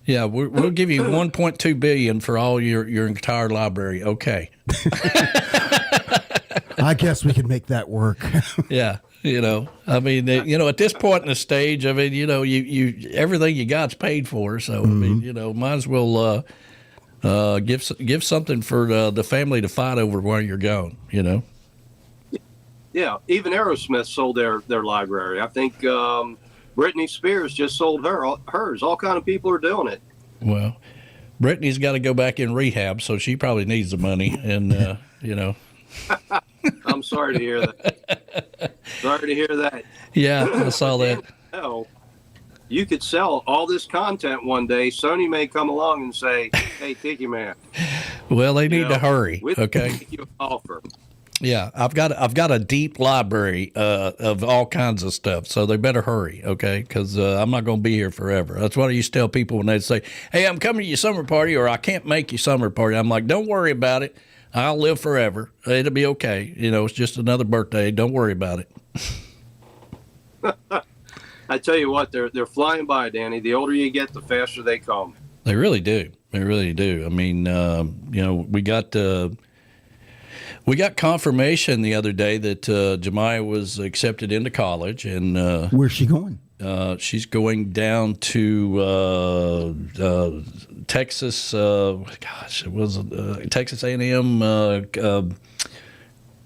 Yeah, we'll give you $1.2 billion for all your entire library. Okay. I guess we could make that work. Yeah, I mean, at this point in the stage, I mean, you everything you got's paid for. So I mean, might as well give something for the family to fight over while you're gone. Yeah, even Aerosmith sold their library. I think Britney Spears just sold hers. All kind of people are doing it. Well, Brittany's got to go back in rehab, so she probably needs the money, and I'm sorry to hear that. Sorry to hear that. Yeah, I saw that. Hell, you could sell all this content one day. Sony may come along and say, "Hey, Tiki Man, Well, they need to hurry. we'll Okay. make you an offer." Yeah, I've got a deep library of all kinds of stuff, so they better hurry, okay? Because I'm not going to be here forever. That's what I used to tell people when they'd say, "Hey, I'm coming to your summer party," or "I can't make your summer party." I'm like, "Don't worry about it. I'll live forever. It'll be okay. It's just another birthday. Don't worry about it." I tell you what, they're flying by, Danny. The older you get, the faster they come. They really do. They really do. I mean, we got confirmation the other day that Jemiah was accepted into college, and Where's she going? she's going down to Texas. It was Texas A&M,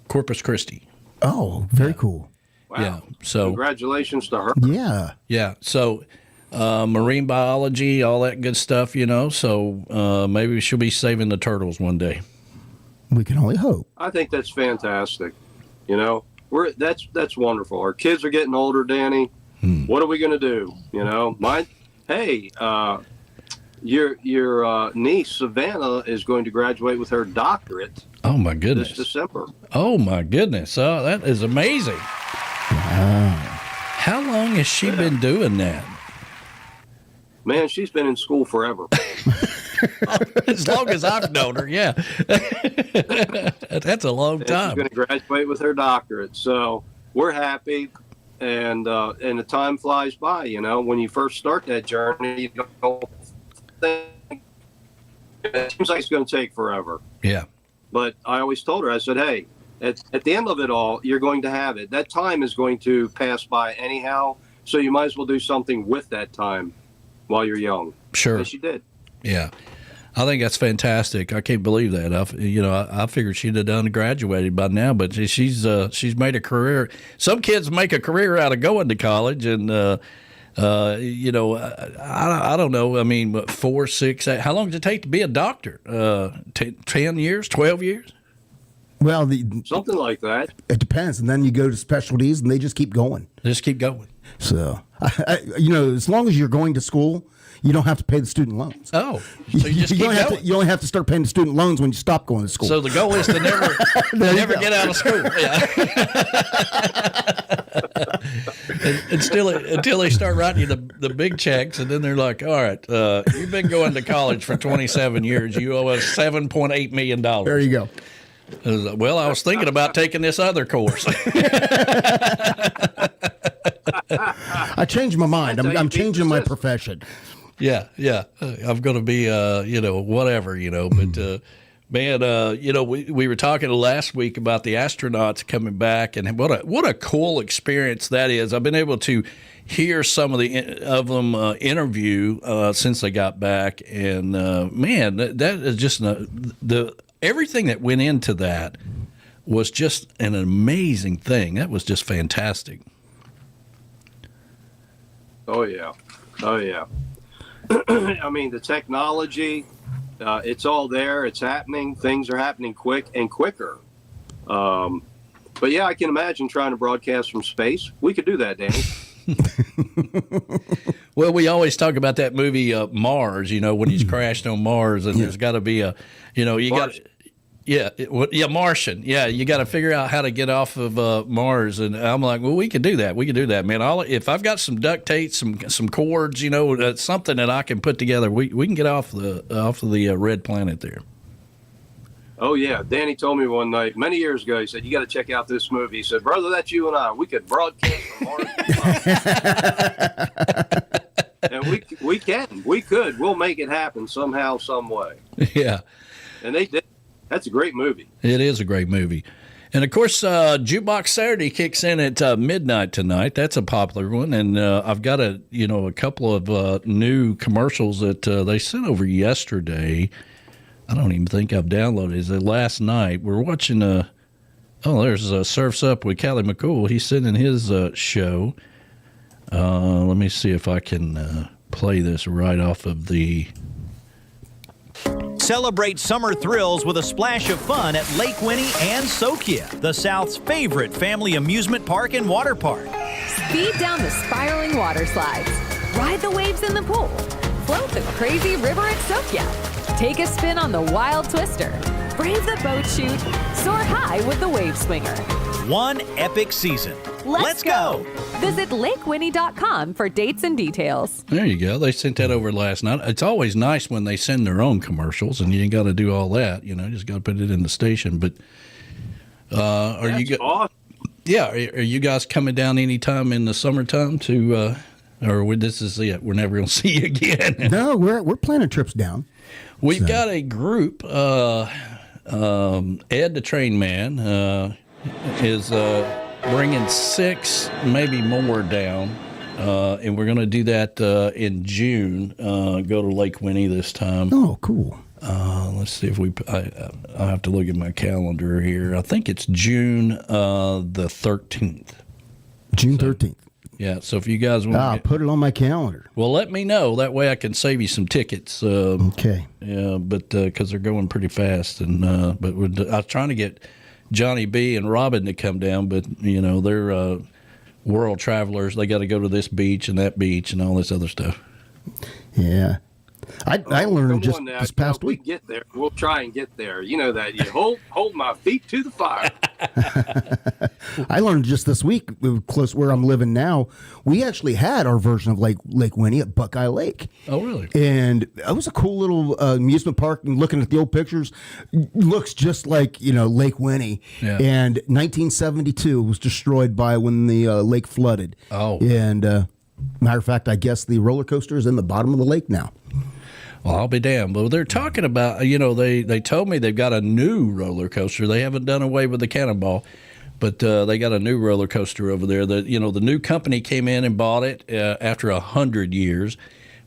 Corpus Christi. Oh, very cool. Wow. Yeah. So Congratulations to her. Yeah. yeah. So marine biology, all that good stuff. So maybe she'll be saving the turtles one day. We can only hope. I think that's fantastic. That's wonderful. Our kids are getting older, Danny. What are we going to do? Your niece Savannah is going to graduate with her doctorate Oh my goodness. this December. Oh my goodness. Oh, that is amazing. How long has she been doing that? Man, she's been in school forever. As long as I've known her, yeah. That's a long And she's time. going to graduate with her doctorate. So we're happy, and the time flies by. When you first start that journey, you don't think it seems like it's going to take forever. Yeah. But I always told her, I said, hey, at the end of it all, you're going to have it. That time is going to pass by anyhow, so you might as well do something with that time while you're young. Sure. And she did. Yeah. I think that's fantastic. I can't believe that. I figured she'd have done graduated by now, but she's made a career. Some kids make a career out of going to college, and I don't know. I mean, 4, 6, 8. How long does it take to be a doctor? 10 years, 12 years? Well, Something like that. it depends. And then you go to specialties, and they just keep going. Just keep going. So, as long as you're going to school, you don't have to pay the student loans. Oh, so you just keep going. You only have to start paying the student loans when you stop going to school. So the goal is to never go. get out of school. Yeah. until they start writing you the big checks, and then they're like, "All right, you've been going to college for 27 years. You owe us $7.8 million." There you go. Well, I was thinking about taking this other course. I changed my mind. That's how I'm you beat changing my resistance. profession. Yeah. I'm going to be, whatever, but, man, we were talking last week about the astronauts coming back, and what a cool experience that is. I've been able to hear some of them interview since they got back, and man, that is just everything that went into that was just an amazing thing. That was just fantastic. Oh, yeah. I mean, the technology, it's all there. It's happening. Things are happening quick and quicker. But, yeah, I can imagine trying to broadcast from space. We could do that, Danny. Well, we always talk about that movie Mars, when he's crashed on Mars, and there's got to be Yeah, Martian. Yeah, you got to figure out how to get off of Mars, and I'm like, well, we can do that. We can do that, man. If I've got some duct tape, some cords, something that I can put together, we can get off the red planet there. Oh yeah, Danny told me one night many years ago. He said, "You got to check out this movie." He said, "Brother, that's you and I. We could broadcast from Mars." And we could. We'll make it happen somehow, some way. Yeah. And they did. That's a great movie. It is a great movie. And, of course, Jukebox Saturday kicks in at midnight tonight. That's a popular one. And I've got a couple of new commercials that they sent over yesterday. I don't even think I've downloaded it. Last night, we're watching there's Surf's Up with Callie McCool. He's sending his show. Let me see if I can play this right off of the... Celebrate summer thrills with a splash of fun at Lake Winnie and Sokia, the South's favorite family amusement park and water park. Speed down the spiraling water slides. Ride the waves in the pool. Float the crazy river at Sokia. Take a spin on the wild twister. Brave the boat chute. Soar high with the wave swinger. One epic season. Let's go! Visit lakewinnie.com for dates and details. There you go. They sent that over last night. It's always nice when they send their own commercials, and you ain't got to do all that. Just got to put it in the station. But Awesome. Yeah, are you guys coming down anytime in the summertime to, this is it? We're never going to see you again. No, we're planning trips down. We've got a group. Ed the Train Man is bringing 6, maybe more down, and we're going to do that in June. Go to Lake Winnie this time. Oh, cool. Let's see if I have to look at my calendar here. I think it's June the 13th. June 13th. Yeah, so if you guys want to put it on my calendar. Well, let me know. That way I can save you some tickets. Okay. Yeah, but because they're going pretty fast. I was trying to get Johnny B and Robin to come down, but, they're world travelers. They got to go to this beach and that beach and all this other stuff. Yeah. I learned just now. this past week. We get there. We'll try and get there. You know that. You hold my feet to the fire. I learned just this week, close where I'm living now, we actually had our version of Lake Winnie at Buckeye Lake. Oh, really? And it was a cool little amusement park. And looking at the old pictures, looks just like Lake Winnie. Yeah. And 1972 was destroyed by when the lake flooded. Oh. And matter of fact, I guess the roller coaster is in the bottom of the lake now. Well, I'll be damned. But they're talking about, they told me they've got a new roller coaster. They haven't done away with the Cannonball, but they got a new roller coaster over there. The new company came in and bought it after 100 years.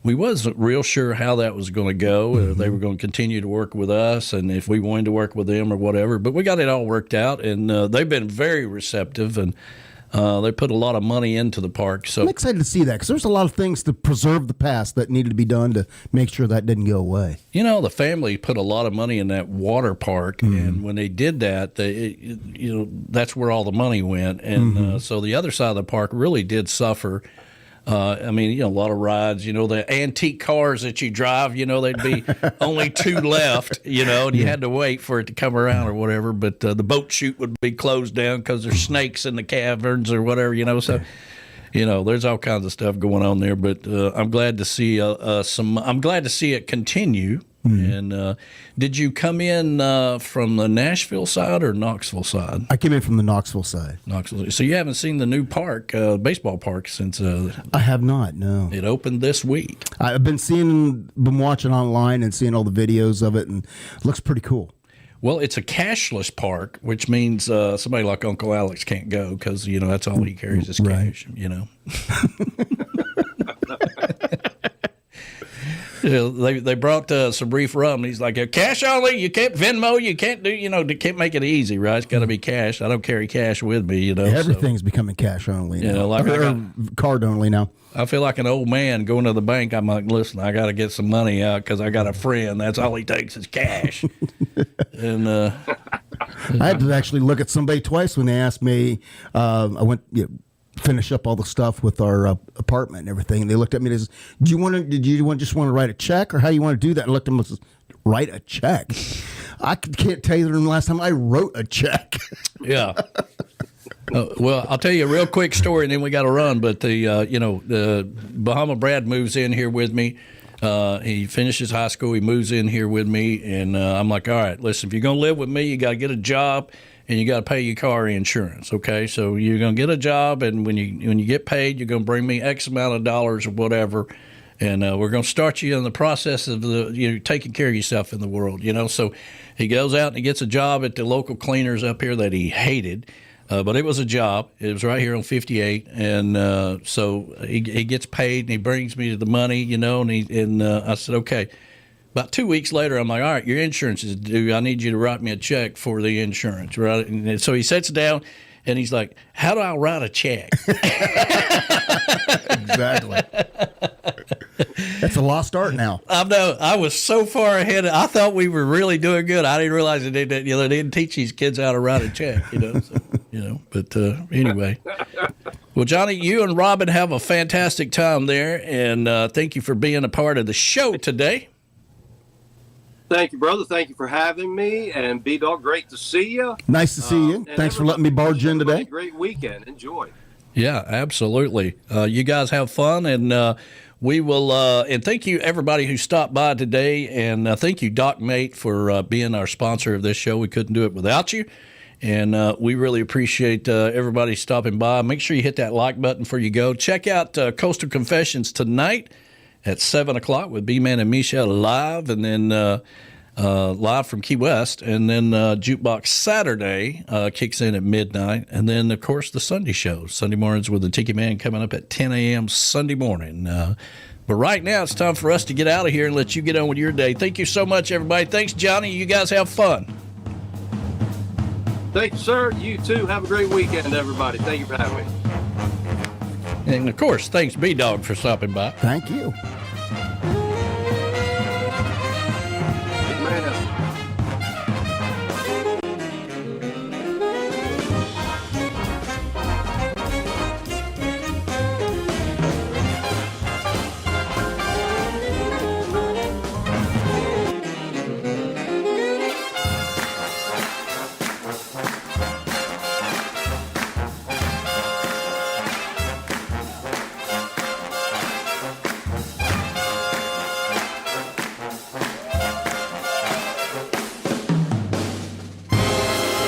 We wasn't real sure how that was going to go. Mm-hmm. They were going to continue to work with us, and if we wanted to work with them or whatever. But we got it all worked out, and they've been very receptive, and they put a lot of money into the park. So I'm excited to see that because there's a lot of things to preserve the past that needed to be done to make sure that didn't go away. The family put a lot of money in that water park, and when they did that, that's where all the money went. And so the other side of the park really did suffer. A lot of rides, the antique cars that you drive, there'd be only 2 left, and you had to wait for it to come around or whatever. But the boat chute would be closed down because there's snakes in the caverns or whatever, So, there's all kinds of stuff going on there. But I'm glad to see I'm glad to see it continue. And did you come in from the Nashville side or Knoxville side? I came in from the Knoxville side. Knoxville. So you haven't seen the new park, baseball park, since I have not. No, it opened this week. I've been watching online and seeing all the videos of it, and it looks pretty cool. Well, it's a cashless park, which means somebody like Uncle Alex can't go because that's all he carries is cash. They brought some Reef rum. And he's like, cash only. You can't Venmo. You can't do. They can't make it easy, right? It's got to be cash. I don't carry cash with me. Everything's becoming cash only. Card only now. I feel like an old man going to the bank. I'm like, listen, I got to get some money out because I got a friend. That's all he takes is cash. And I had to actually look at somebody twice when they asked me. I went. Finish up all the stuff with our apartment and everything. And they looked at me and said, just want to write a check or how you want to do that? And I looked at them and said, write a check. I can't tell you the last time I wrote a check. Yeah. Well, I'll tell you a real quick story, and then we got to run. But the Bahama Brad moves in here with me. He finishes high school. He moves in here with me, and I'm like, all right, listen, if you're gonna live with me, you got to get a job, and you got to pay your car insurance. Okay, so you're gonna get a job, and when you get paid, you're gonna bring me X amount of dollars or whatever. And we're going to start you in the process of taking care of yourself in the world, So he goes out and he gets a job at the local cleaners up here that he hated, but it was a job. It was right here on 58, and so he gets paid and he brings me the money, and I said, okay. About 2 weeks later, I'm like, all right, your insurance is due. I need you to write me a check for the insurance, right? And so he sits down and he's like, how do I write a check? Exactly. That's a lost art now. I know. I was so far ahead. I thought we were really doing good. I didn't realize they didn't teach these kids how to write a check. But anyway. Well, Johnny, you and Robin have a fantastic time there, and thank you for being a part of the show today. Thank you, brother. Thank you for having me. And B-Dog, great to see you. Nice to see you. Thanks for letting me barge in today. Great weekend. Enjoy. Yeah, absolutely. You guys have fun, and we will. And thank you, everybody who stopped by today, and thank you, Dockmate, for being our sponsor of this show. We couldn't do it without you, and we really appreciate everybody stopping by. Make sure you hit that like button before you go. Check out Coastal Confessions tonight at 7 o'clock with B-Man and Michelle live, and then live from Key West, and then Jukebox Saturday kicks in at midnight, and then, of course, the Sunday show, Sunday mornings with the Tiki Man, coming up at 10 a.m. Sunday morning. But right now, it's time for us to get out of here and let you get on with your day. Thank you so much, everybody. Thanks, Johnny. You guys have fun. Thank you, sir. You too. Have a great weekend, everybody. Thank you for having me. And, of course, thanks, B-Dog, for stopping by. Thank you.